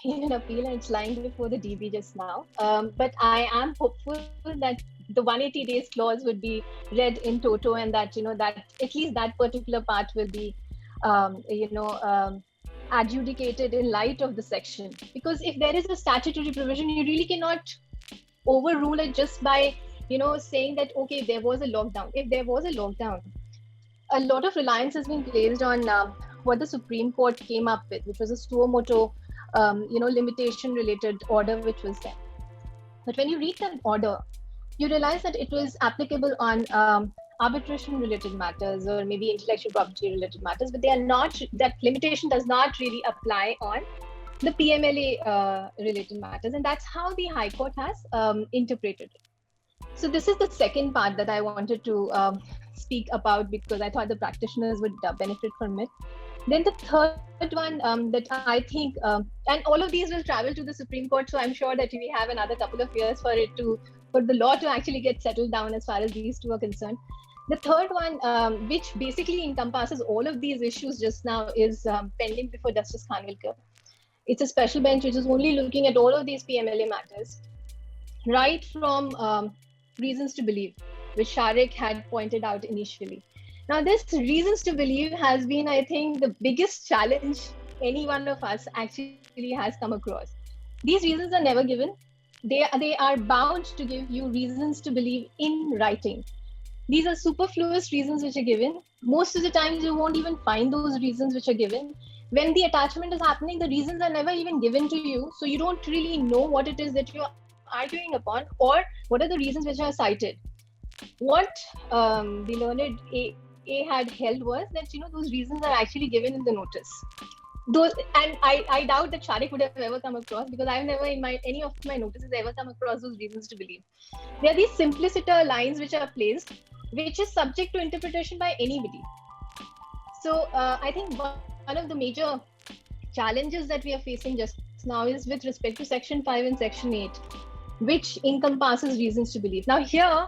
in an appeal and it's lying before the DB just now. But I am hopeful that the 180 days clause would be read in toto, and that, that at least that particular part will be, adjudicated in light of the section. Because if there is a statutory provision, you really cannot overrule it just by, saying that, okay, there was a lockdown. If there was a lockdown, a lot of reliance has been placed on what the Supreme Court came up with, which was a suo motu, limitation related order, which was there. But when you read that order, you realize that it was applicable on arbitration related matters or maybe intellectual property related matters, but they are not, that limitation does not really apply on the PMLA related matters. And that's how the High Court has interpreted it. So this is the second part that I wanted to speak about, because I thought the practitioners would benefit from it. Then the third one that I think, and all of these will travel to the Supreme Court, so I'm sure that we have another couple of years for the law to actually get settled down as far as these two are concerned. The third one, which basically encompasses all of these issues just now, is pending before Justice Khanwilkar. It's a special bench which is only looking at all of these PMLA matters. right from reasons to believe, which Shariq had pointed out initially. Now, this reasons to believe has been, I think, the biggest challenge any one of us actually has come across. These reasons are never given. They are bound to give you reasons to believe in writing. These are superfluous reasons which are given. Most of the times, you won't even find those reasons which are given. When the attachment is happening, the reasons are never even given to you. So you don't really know what it is that you're arguing upon, or what are the reasons which are cited. What the learned A had held was that, those reasons are actually given in the notice. Those, and I doubt that Shariq would have ever come across, because I've never in any of my notices ever come across those reasons to believe. There are these simpliciter lines which are placed, which is subject to interpretation by anybody. So I think one of the major challenges that we are facing just now is with respect to Section 5 and Section 8, which encompasses reasons to believe. Now here,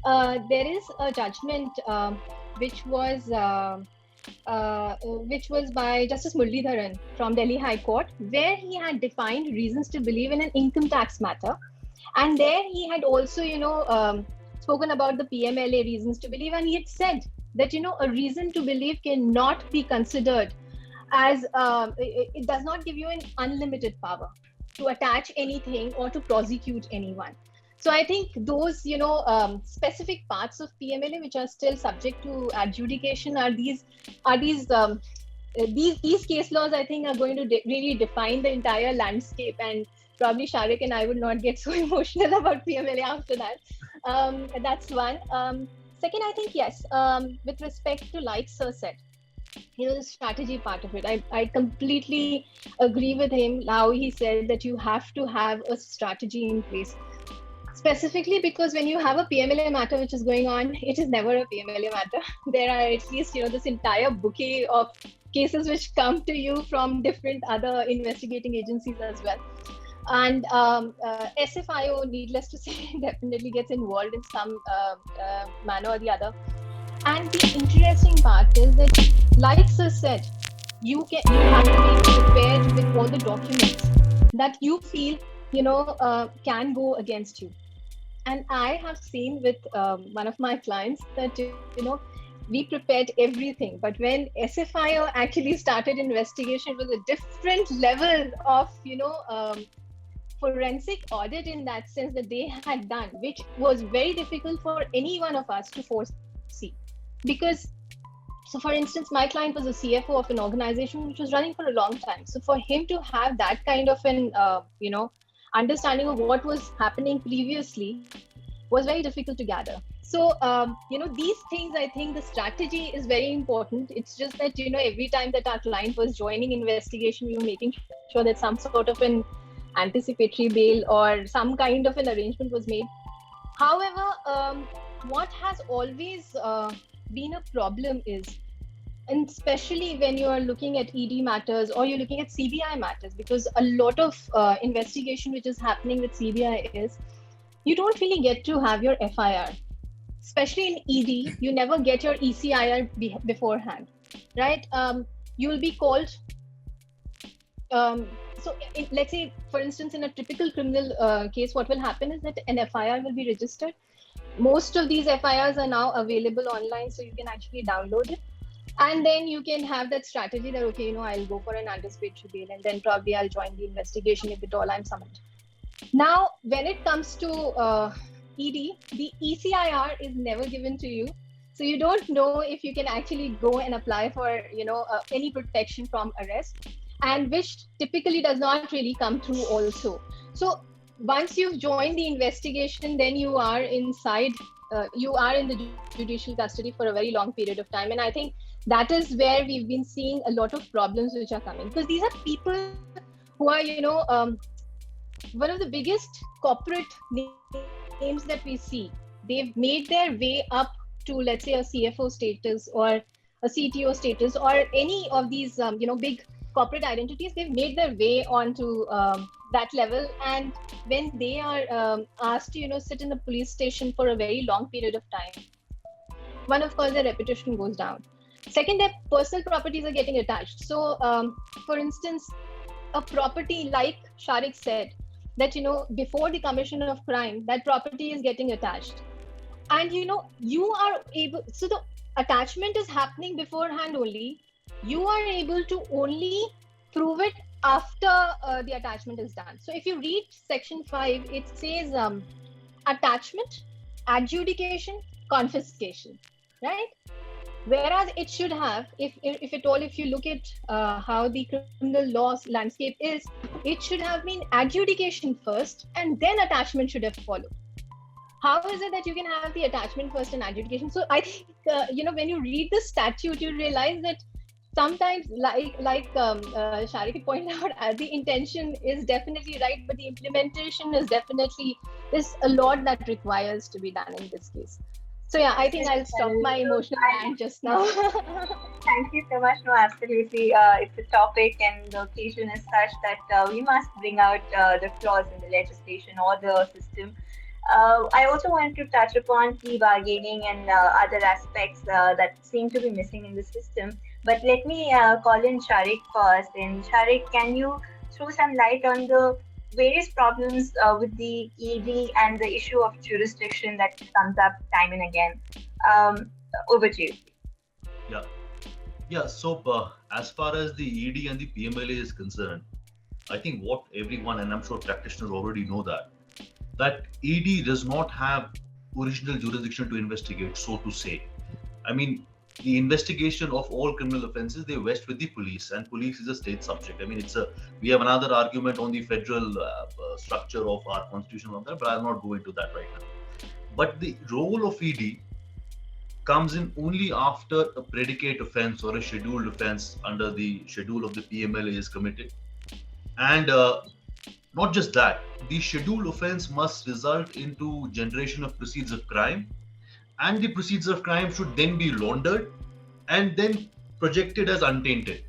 there is a judgment which was by Justice Muralidharan from Delhi High Court, where he had defined reasons to believe in an income tax matter. And there he had also, spoken about the PMLA reasons to believe, and he had said that, a reason to believe cannot be considered as, it does not give you an unlimited power to attach anything or to prosecute anyone. So I think those, specific parts of PMLA which are still subject to adjudication are these case laws, I think, are going to really define the entire landscape. And probably Shariq and I would not get so emotional about PMLA after that. That's one. Second, I think, yes, with respect to, like Sir said, the strategy part of it, I completely agree with him. How he said that you have to have a strategy in place. Specifically because when you have a PMLA matter which is going on, it is never a PMLA matter. There are at least, this entire bouquet of cases which come to you from different other investigating agencies as well. And SFIO, needless to say, definitely gets involved in some manner or the other. And the interesting part is that, like Sir said, you have to be prepared with all the documents that you feel, can go against you. And I have seen with one of my clients that, we prepared everything. But when SFIO actually started investigation, it was a different level of, forensic audit in that sense that they had done, which was very difficult for any one of us to foresee. Because, so for instance, my client was a CFO of an organization which was running for a long time. So for him to have that kind of an, understanding of what was happening previously was very difficult to gather. So, these things, I think the strategy is very important. It's just that, every time that our client was joining investigation, we were making sure that some sort of an anticipatory bail or some kind of an arrangement was made. However, what has always been a problem is, and especially when you are looking at ED matters or you're looking at CBI matters, because a lot of investigation which is happening with CBI is, you don't really get to have your FIR. Especially in ED, you never get your ECIR beforehand, right? You'll be called. Let's say, for instance, in a typical criminal case, what will happen is that an FIR will be registered. Most of these FIRs are now available online, so you can actually download it. And then you can have that strategy that, okay, I'll go for an anticipatory bail, and then probably I'll join the investigation if at all I'm summoned. Now, when it comes to ED, the ECIR is never given to you. So you don't know if you can actually go and apply for, any protection from arrest, and which typically does not really come through also. So once you've joined the investigation, then you are inside, you are in the judicial custody for a very long period of time. And I think that is where we've been seeing a lot of problems which are coming, because these are people who are, one of the biggest corporate names that we see. They've made their way up to, let's say, a CFO status or a CTO status or any of these, big corporate identities. They've made their way onto that level. And when they are asked to, sit in a police station for a very long period of time, one, of course, their reputation goes down. Second, their personal properties are getting attached. So, for instance, a property, like Shariq said, that, before the commission of crime, that property is getting attached. And, you are able, so the attachment is happening beforehand only. You are able to only prove it after the attachment is done. So if you read section 5, it says attachment, adjudication, confiscation, right? Whereas it should have, if at all, if you look at how the criminal law landscape is, it should have been adjudication first and then attachment should have followed. How is it that you can have the attachment first and adjudication? So I think, when you read the statute, you realize that sometimes, like Shariki pointed out, the intention is definitely right, but the implementation is a lot that requires to be done in this case. So yeah, I think I'll stop my emotional rant just now. Thank you so much. No, absolutely. It's a topic and the occasion is such that we must bring out the flaws in the legislation or the system. I also wanted to touch upon plea bargaining and other aspects that seem to be missing in the system. But let me call in Sharik first. And Sharik, can you throw some light on the various problems with the ED and the issue of jurisdiction that comes up time and again? Over to you. Yeah. So as far as the ED and the PMLA is concerned, I think what everyone, and I'm sure practitioners already know that ED does not have original jurisdiction to investigate, so to say. I mean, the investigation of all criminal offences, they vest with the police, and police is a state subject. I mean, we have another argument on the federal structure of our constitution on that, but I'll not go into that right now. But the role of ED comes in only after a predicate offence or a scheduled offence under the schedule of the PMLA is committed. And not just that, the scheduled offence must result into generation of proceeds of crime, and the proceeds of crime should then be laundered and then projected as untainted.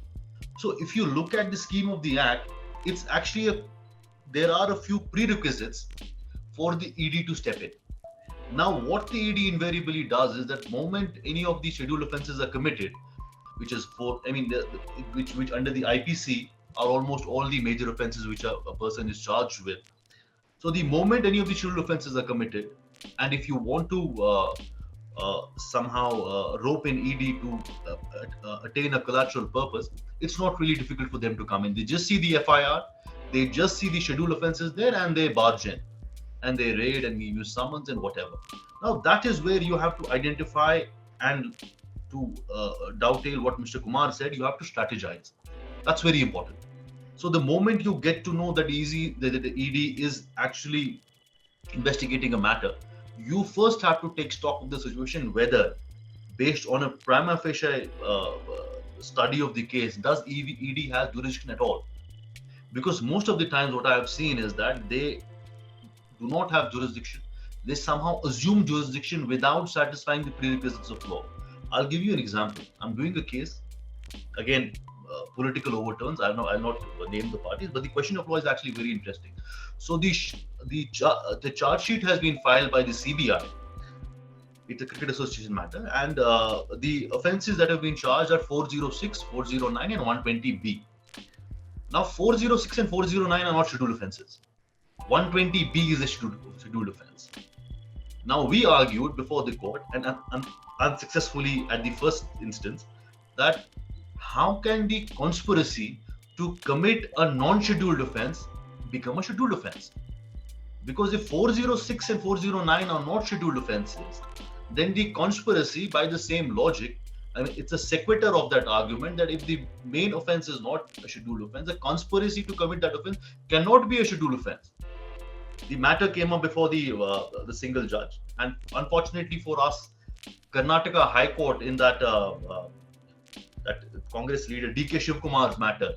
So if you look at the scheme of the Act, it's actually there are a few prerequisites for the ED to step in. Now, what the ED invariably does is that moment any of the scheduled offences are committed, which is which under the IPC are almost all the major offences which a person is charged with. So the moment any of the scheduled offences are committed, and if you want to somehow rope in ED to attain a collateral purpose, it's not really difficult for them to come in. They just see the FIR, they just see the scheduled offences there, and they barge in, and they raid and use summons and whatever. Now that is where you have to identify, and to dovetail what Mr. Kumar said, you have to strategize. That's very important. So the moment you get to know that the ED is actually investigating a matter, you first have to take stock of the situation, whether based on a prima facie study of the case, does ED have jurisdiction at all? Because most of the times what I have seen is that they do not have jurisdiction. They somehow assume jurisdiction without satisfying the prerequisites of law. I'll give you an example. I'm doing a case, again, political overtones. I'll not name the parties, but the question of law is actually very interesting. So the charge sheet has been filed by the CBI. It's a cricket association matter, and the offences that have been charged are 406, 409, and 120B. Now, 406 and 409 are not scheduled offences. 120B is a scheduled offence. Now, we argued before the court, and unsuccessfully at the first instance, that how can the conspiracy to commit a non-scheduled offence become a scheduled offence? Because if 406 and 409 are not scheduled offences, then the conspiracy, by the same logic, I mean, it's a sequitur of that argument that if the main offence is not a scheduled offence, the conspiracy to commit that offence cannot be a scheduled offence. The matter came up before the single judge, and unfortunately for us, Karnataka High Court in that Congress leader DK Shivkumar's matter,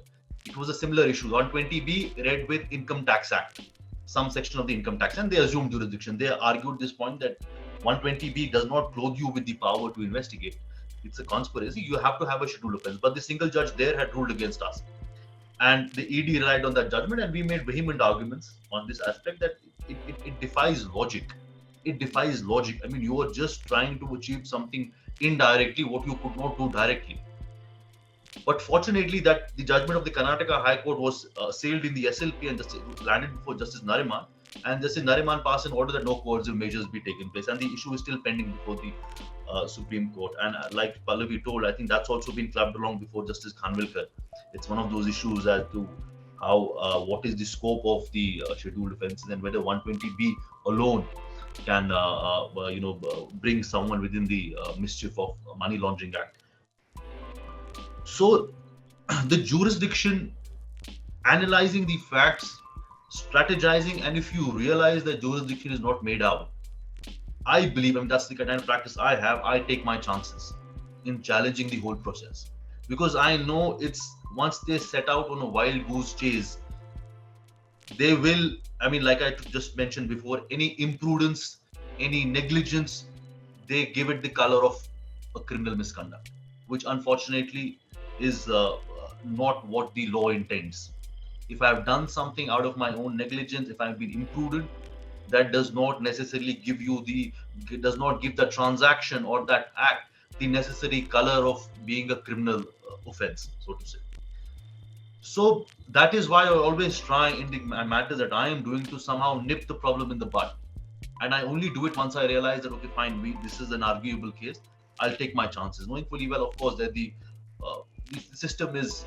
it was a similar issue. 120B read with Income Tax Act, some section of the Income Tax, and they assumed jurisdiction. They argued this point that 120B does not clothe you with the power to investigate. It's a conspiracy. You have to have a scheduled offence. But the single judge there had ruled against us. And the ED relied on that judgment, and we made vehement arguments on this aspect that it defies logic. It defies logic. I mean, you are just trying to achieve something indirectly what you could not do directly. But fortunately, that the judgment of the Karnataka High Court was sailed in the SLP and just landed before Justice Nariman. And Justice Nariman passed an order that no coercive measures be taken place. And the issue is still pending before the Supreme Court. And like Pallavi told, I think that's also been clapped along before Justice Khanvilkar. It's one of those issues as to how what is the scope of the scheduled offences and whether 120B alone can bring someone within the mischief of Money Laundering Act. So the jurisdiction, analyzing the facts, strategizing, and if you realize that jurisdiction is not made out, I believe, that's the kind of practice I have, I take my chances in challenging the whole process. Because I know it's, once they set out on a wild goose chase, they will, like I just mentioned before, any imprudence, any negligence, they give it the color of a criminal misconduct, which unfortunately is not what the law intends. If I've done something out of my own negligence, if I've been imprudent, that does not necessarily give you does not give the transaction or that act the necessary color of being a criminal offense, so to say. So that is why I always try in the matters that I am doing to somehow nip the problem in the bud. And I only do it once I realize that, okay, fine, this is an arguable case. I'll take my chances, knowing fully well, of course, that the system is,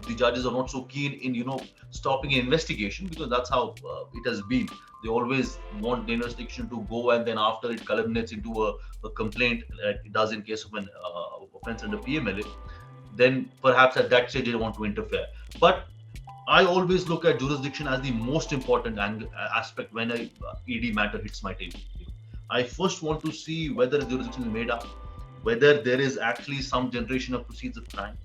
the judges are not so keen in, stopping an investigation, because that's how it has been. They always want the investigation to go, and then after it culminates into a complaint, like it does in case of an offense under PMLA, then perhaps at that stage they want to interfere. But I always look at jurisdiction as the most important aspect when a ED matter hits my table. I first want to see whether the jurisdiction is made up, whether there is actually some generation of proceeds of crime,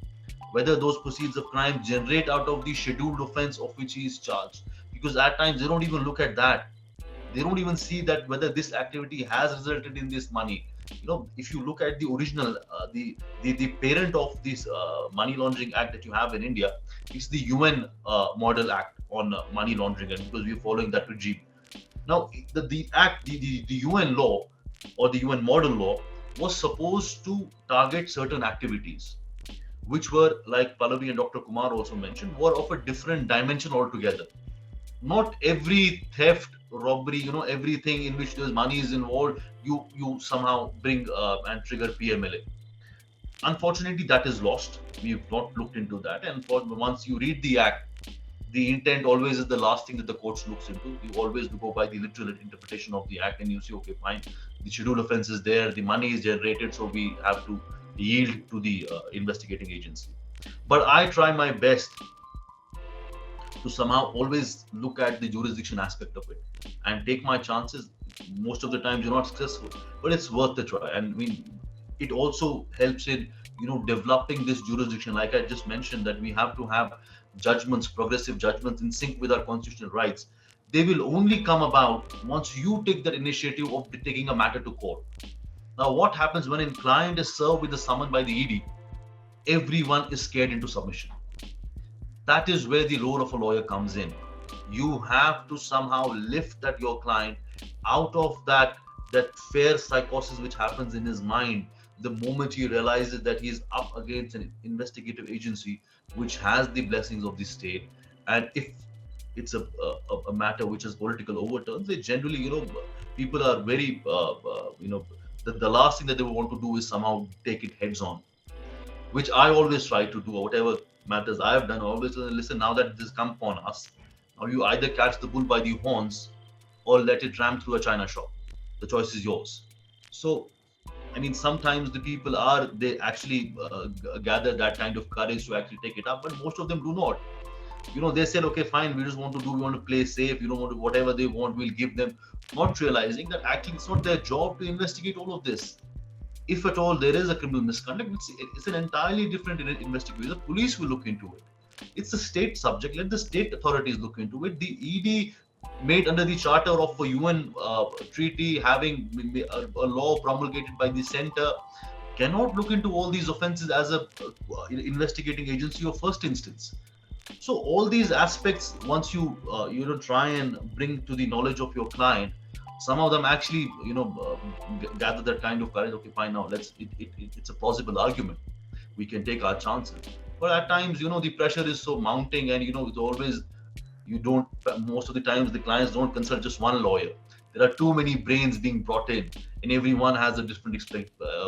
whether those proceeds of crime generate out of the scheduled offense of which he is charged. Because at times they don't even look at that. They don't even see that whether this activity has resulted in this money. If you look at the original, the parent of this Money Laundering Act that you have in India, it's the UN Model Act on money laundering, and because we're following that regime. Now, the act, the UN law or the UN Model Law was supposed to target certain activities, which were, like Pallavi and Dr. Kumar also mentioned, were of a different dimension altogether. Not every theft, robbery, everything in which there's money is involved, you somehow bring and trigger PMLA. Unfortunately, that is lost. We've not looked into that. And once you read the act, the intent always is the last thing that the courts looks into. You always go by the literal interpretation of the act, and you say, okay, fine, the scheduled offense is there, the money is generated, so we have to yield to the investigating agency. But I try my best to somehow always look at the jurisdiction aspect of it and take my chances. Most of the times you're not successful, but it's worth the try. And it also helps in developing this jurisdiction. Like I just mentioned, that we have to have judgments, progressive judgments in sync with our constitutional rights. They will only come about once you take that initiative of taking a matter to court. Now, what happens when a client is served with a summon by the ED? Everyone is scared into submission. That is where the role of a lawyer comes in. You have to somehow lift your client out of that fear psychosis which happens in his mind the moment he realizes that he is up against an investigative agency which has the blessings of the state. And if it's a matter which has political overtones, they generally, people are very, the last thing that they want to do is somehow take it heads on, which I always try to do. Whatever matters I have done, I always listen, now that this come upon us, now you either catch the bull by the horns or let it ram through a china shop. The choice is yours. So, sometimes the people they actually gather that kind of courage to actually take it up, but most of them do not. They said, okay, fine, we want to play safe, want to, whatever they want, we'll give them, not realizing that actually it's not their job to investigate all of this. If at all there is a criminal misconduct, it's an entirely different investigation. The police will look into it. It's a state subject. Let the state authorities look into it. The ED, made under the charter of a UN treaty, having a law promulgated by the center, cannot look into all these offences as a investigating agency of first instance. So all these aspects, once you try and bring to the knowledge of your client, some of them actually gather that kind of courage. Okay, fine, now it's a plausible argument, we can take our chances. But at times, the pressure is so mounting, and it's always, most of the times the clients don't consult just one lawyer. There are too many brains being brought in, and everyone has a different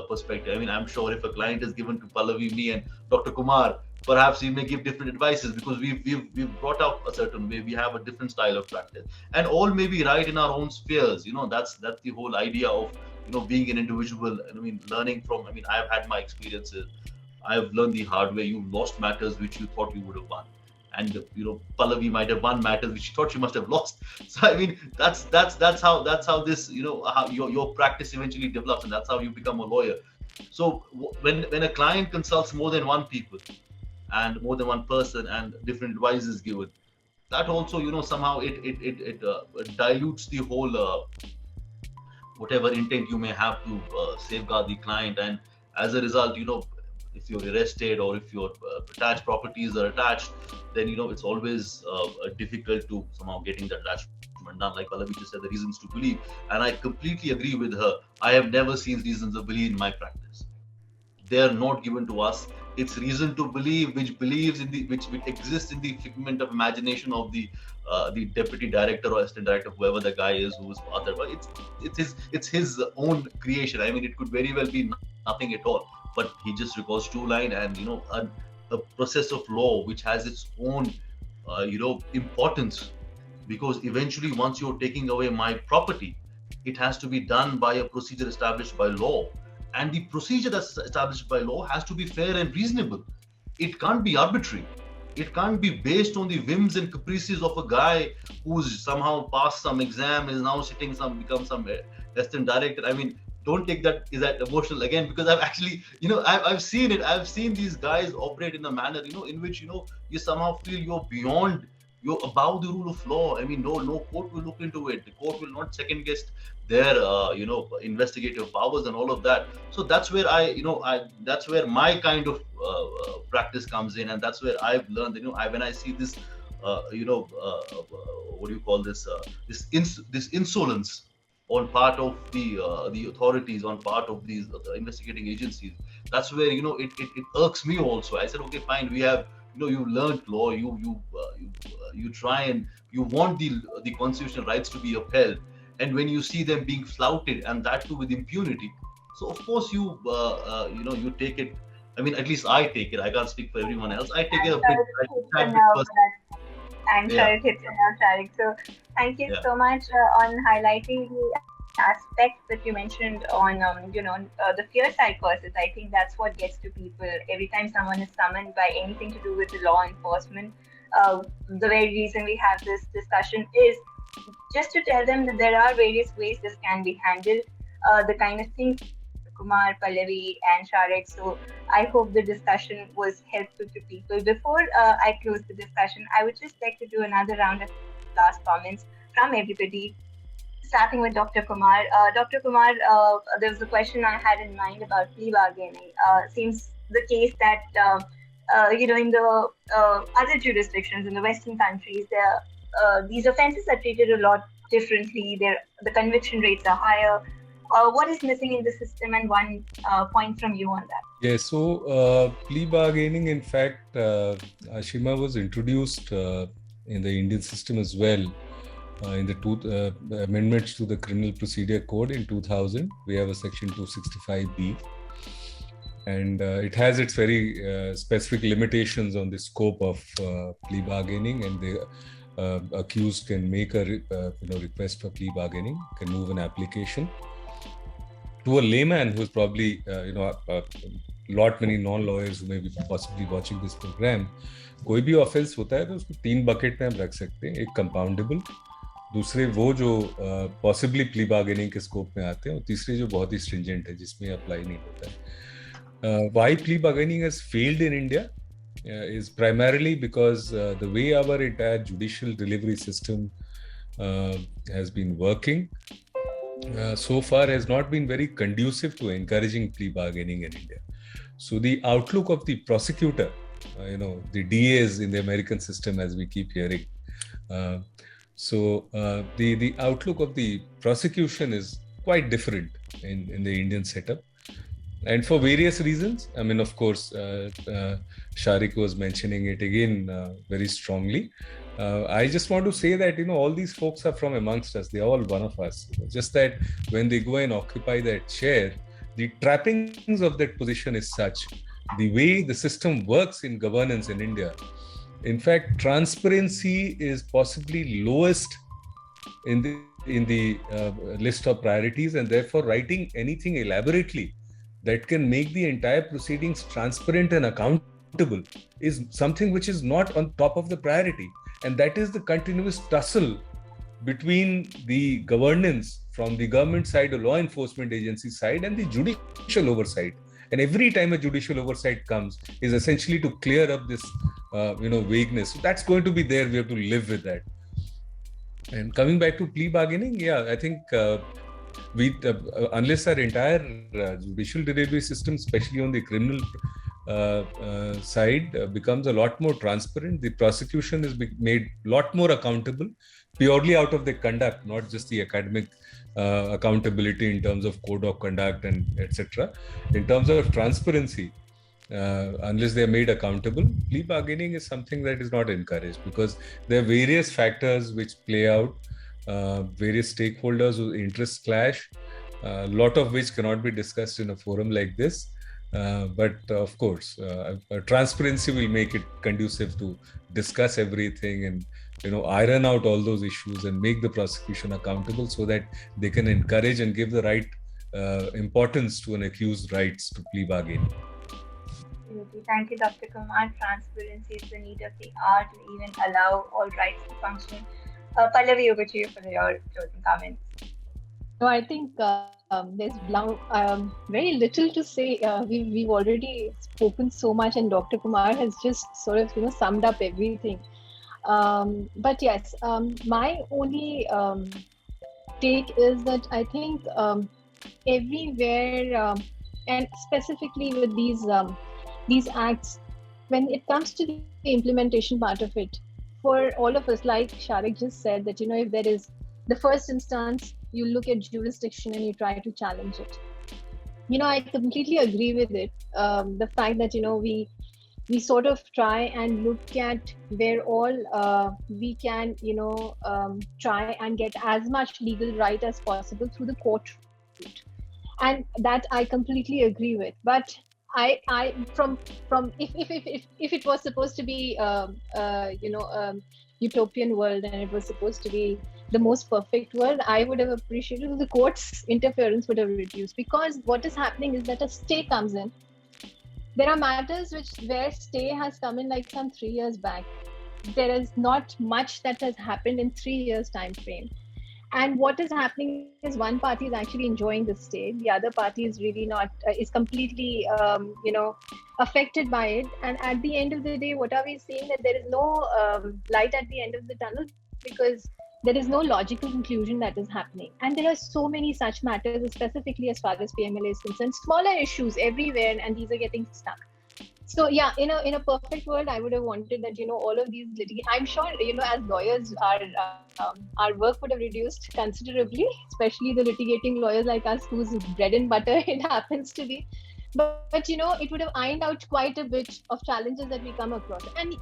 perspective. I mean, I'm sure if a client is given to Pallavi, me, and Dr. Kumar, perhaps we may give different advices, because we've brought up a certain way. We have a different style of practice, and all may be right in our own spheres. That's the whole idea of being an individual. And I mean, learning from. I mean, I've had my experiences. I've learned the hard way. You lost matters which you thought you would have won, and Pallavi might have won matters which she thought she must have lost. So I mean, that's how this how your practice eventually develops, and that's how you become a lawyer. So when a client consults more than one people and more than one person and different advice is given, that also somehow it dilutes the whole whatever intent you may have to safeguard the client. And as a result, if you're arrested or if your attached properties are attached, then it's always difficult to somehow getting that attachment done. Like Pallavi just said, the reasons to believe, and I completely agree with her. I have never seen reasons of belief in my practice. They are not given to us. It's reason to believe which exists in the figment of imagination of the deputy director or assistant director, whoever the guy is who's other. But it's his own creation. I mean, it could very well be nothing at all, but he just recalls two lines, and a process of law which has its own importance, because eventually once you're taking away my property, it has to be done by a procedure established by law. And the procedure that's established by law has to be fair and reasonable. It can't be arbitrary. It can't be based on the whims and caprices of a guy who's somehow passed some exam, is now become some assistant director. I mean, don't take that is that emotional again, because I've actually, I've seen it. I've seen these guys operate in a manner, in which, you somehow feel you're above the rule of law. I mean, no court will look into it. The court will not second guess their, investigative powers and all of that. So that's where that's where my kind of practice comes in, and that's where I've learned. When I see this, what do you call this? This insolence on part of the authorities, on part of these investigating agencies. That's where it irks me also. I said, okay, fine, we have. You learned law, you try and you want the constitutional rights to be upheld, and when you see them being flouted, and that too with impunity, so of course you take it. I mean, at least I take it. I can't speak for everyone else. I take it a bit. I'm sorry to hit you now, Tariq. So thank you so much on highlighting the aspects that you mentioned on the fear psychosis. I think that's what gets to people every time someone is summoned by anything to do with the law enforcement. The very reason we have this discussion is just to tell them that there are various ways this can be handled, the kind of things Kumar, Pallavi and Shariq. So I hope the discussion was helpful to people. Before I close the discussion, I would just like to do another round of last comments from everybody, starting with Dr. Kumar. Dr. Kumar, there was a question I had in mind about plea bargaining. Seems the case that, in the other jurisdictions, in the Western countries, these offenses are treated a lot differently. The conviction rates are higher. What is missing in the system, and one point from you on that? Yeah, so plea bargaining, in fact, Ashima, was introduced in the Indian system as well. In the amendments to the Criminal Procedure Code in 2000, we have a section 265B, and it has its very specific limitations on the scope of plea bargaining, and the accused can make a request for plea bargaining, can move an application. To a layman who's probably many non-lawyers who may be possibly watching this program, कोई भी offence होता है तो उसको 3 bucket में हम रख सकते हैं. एक कंपाउंडेबल, दूसरे वो जो पॉसिबली प्ली बार्गेनिंग के स्कोप में आते हैं, और तीसरे जो बहुत ही स्ट्रिंजेंट है जिसमें अप्लाई नहीं होता है. Why plea bargaining has failed in India is primarily because the way our entire judicial delivery system has been working so far has not been very conducive to encouraging plea bargaining in India. So the outlook of the prosecutor, the DAs in the American system, as we keep hearing, the outlook of the prosecution is quite different in the Indian setup, and for various reasons. I mean, of course, Sharik was mentioning it again very strongly. I just want to say that, all these folks are from amongst us. They're all one of us. Just that when they go and occupy that chair, the trappings of that position is such, the way the system works in governance in India. In fact, transparency is possibly lowest in the list of priorities, and therefore writing anything elaborately that can make the entire proceedings transparent and accountable is something which is not on top of the priority. And that is the continuous tussle between the governance from the government side or law enforcement agency side and the judicial oversight. And every time a judicial oversight comes is essentially to clear up this vagueness. So that's going to be there. We have to live with that. And coming back to plea bargaining, I think unless our entire judicial delivery system, especially on the criminal side, becomes a lot more transparent, the prosecution is made a lot more accountable, purely out of the conduct, not just the academic accountability in terms of code of conduct and etc. In terms of transparency, unless they are made accountable, plea bargaining is something that is not encouraged, because there are various factors which play out, various stakeholders whose interests clash, a lot of which cannot be discussed in a forum like this. But of course, transparency will make it conducive to discuss everything and iron out all those issues and make the prosecution accountable, so that they can encourage and give the right importance to an accused's rights to plea bargain. Thank you, Dr. Kumar. Transparency is the need of the hour to even allow all rights to function. Pallavi, over to you for your closing comments. No, I think there's very little to say. We've already spoken so much, and Dr. Kumar has just sort of summed up everything. But yes, my only take is that I think everywhere, and specifically with these acts, when it comes to the implementation part of it, for all of us, like Sharik just said, that if there is the first instance, you look at jurisdiction and you try to challenge it. I completely agree with it. The fact that we sort of try and look at where all we can try and get as much legal right as possible through the court route, and that I completely agree with. But I from if it was supposed to be utopian world, and it was supposed to be the most perfect world, I would have appreciated if the court's interference would have reduced, because what is happening is that a stay comes in. There are matters where stay has come in like some 3 years back. There is not much that has happened in 3 years time frame. And what is happening is one party is actually enjoying the stay. The other party is really not, is completely, affected by it. And at the end of the day, what are we seeing? That there is no light at the end of the tunnel, because there is no logical conclusion that is happening. And there are so many such matters, specifically as far as PMLA is concerned, smaller issues everywhere, and these are getting stuck. So yeah, in a perfect world, I would have wanted that all of these I'm sure as lawyers, our work would have reduced considerably, especially the litigating lawyers like us, whose bread and butter it happens to be. But it would have ironed out quite a bit of challenges that we come across. And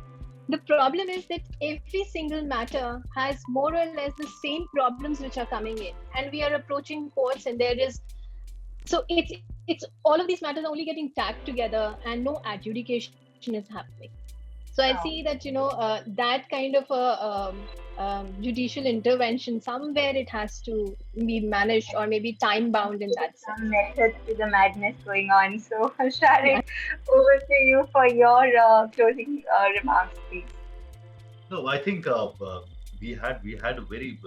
the problem is that every single matter has more or less the same problems which are coming in, and we are approaching courts, and it's all of these matters are only getting tagged together, and no adjudication is happening. So I see that that kind of a judicial intervention, somewhere it has to be managed, or maybe time bound in that sense. Some method to the madness going on. So Sharik, over to you for your closing remarks, please. No, I think we had a very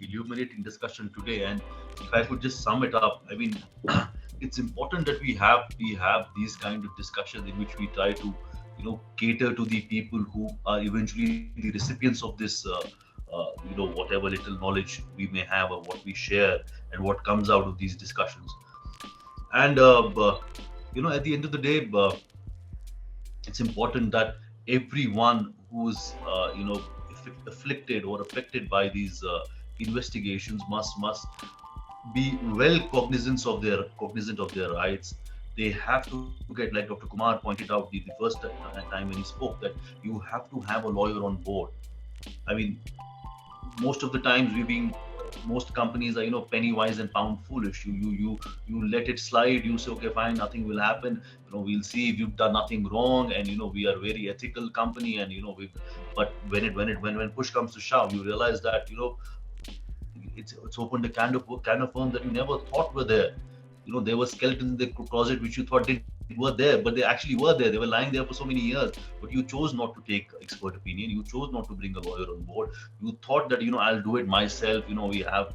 illuminating discussion today, and if I could just sum it up, I mean, it's important that we have these kind of discussions in which we try to cater to the people who are eventually the recipients of this whatever little knowledge we may have, or what we share, and what comes out of these discussions. And at the end of the day, it's important that everyone who's afflicted or affected by these investigations must be well cognizant of their rights, they have to get, like Dr. Kumar pointed out the first time when he spoke, that you have to have a lawyer on board. I mean, most of the times most companies are, penny wise and pound foolish. You let it slide. You say, okay, fine, nothing will happen. We'll see if you've done nothing wrong, and we are a very ethical company, and but when push comes to shove, you realize that it's opened a kind of worms that you never thought were there. There were skeletons in the closet which you thought were there, but they actually were there. They were lying there for so many years, but you chose not to take expert opinion. You chose not to bring a lawyer on board. You thought that I'll do it myself. We have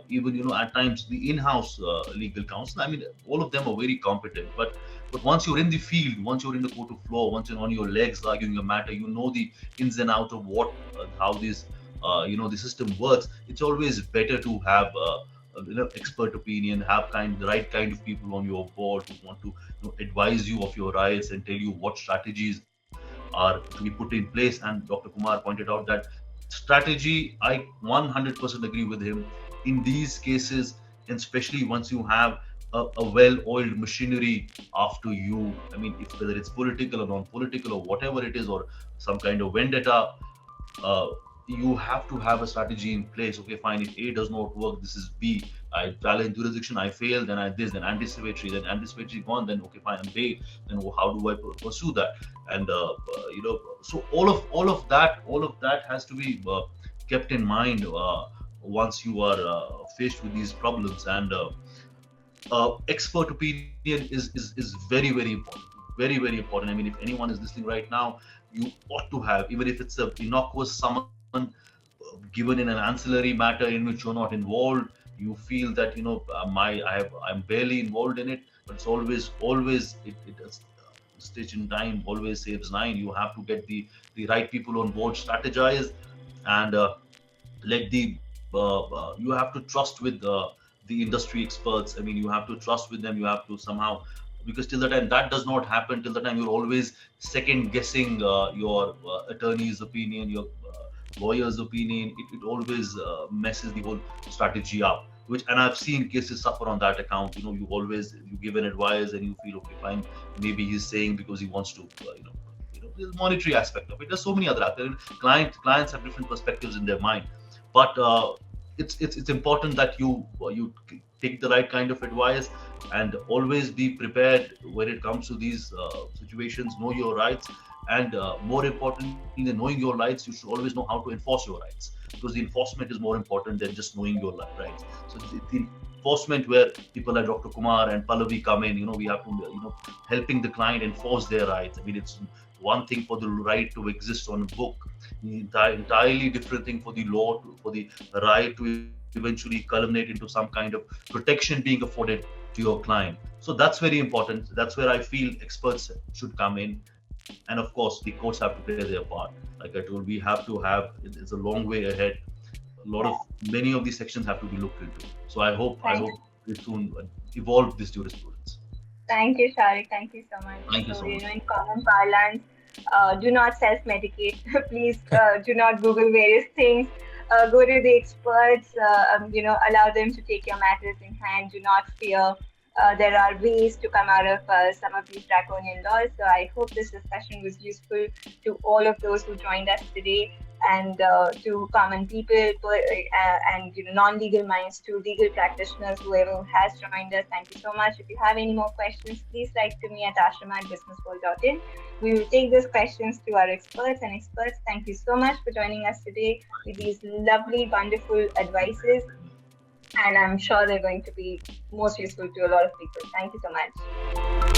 even at times the in-house legal counsel. I mean, all of them are very competent, but once you're in the field, once you're in the court of law, once you're on your legs arguing a matter, the ins and outs of what how this the system works. It's always better to have expert opinion, have the right kind of people on your board who want to advise you of your rights and tell you what strategies are to be put in place. And Dr. Kumar pointed out that strategy, I 100% agree with him in these cases, and especially once you have a well-oiled machinery after you. I mean, whether it's political or non-political or whatever it is, or some kind of vendetta, you have to have a strategy in place. Okay, fine. If A does not work, this is B. I challenge jurisdiction, I fail, then I this, then anticipatory gone, then okay, fine, I'm B. Then how do I pursue that? And so all of that has to be kept in mind once you are faced with these problems. And expert opinion is very, very important. Very, very important. I mean, if anyone is listening right now, you ought to have, even if it's a innocuous summon given in an ancillary matter in which you're not involved, you feel that I'm barely involved in it, but it's always stitch in time always saves nine. You have to get the right people on board, strategize, and let you have to trust with the industry experts. I mean, you have to trust with them. You have to somehow, because till the time that does not happen, till the time you're always second guessing your attorney's opinion, your lawyer's opinion. It always messes the whole strategy up. And I've seen cases suffer on that account. You give an advice and you feel, okay, fine, maybe he's saying because he wants to, the monetary aspect of it. There's so many other aspects. Clients have different perspectives in their mind, but it's important that you take the right kind of advice and always be prepared when it comes to these situations. Know your rights, and more importantly than knowing your rights, you should always know how to enforce your rights, because the enforcement is more important than just knowing your rights. So the enforcement, where people like Dr. Kumar and Pallavi come in, we have to helping the client enforce their rights. I mean, it's one thing for the right to exist on a book, entirely different thing for the law, for the right to eventually culminate into some kind of protection being afforded to your client. So that's very important. That's where I feel experts should come in. And of course, the courts have to play their part. Like I told, we have to have, it's a long way ahead. Many of these sections have to be looked into. So I hope we soon evolve this jurisprudence. Thank you, Sharik. Thank you so much. Thank you so much. In common parlance, do not self-medicate. Please do not Google various things. Go to the experts. Allow them to take your matters in hand. Do not fear. There are ways to come out of some of these draconian laws. So I hope this discussion was useful to all of those who joined us today, and to common people and non-legal minds, to legal practitioners, whoever has joined us. Thank you so much. If you have any more questions, please write to me at ashrama@businessworld.in. We will take those questions to our experts. And experts, thank you so much for joining us today with these lovely, wonderful advices. And I'm sure they're going to be most useful to a lot of people. Thank you so much.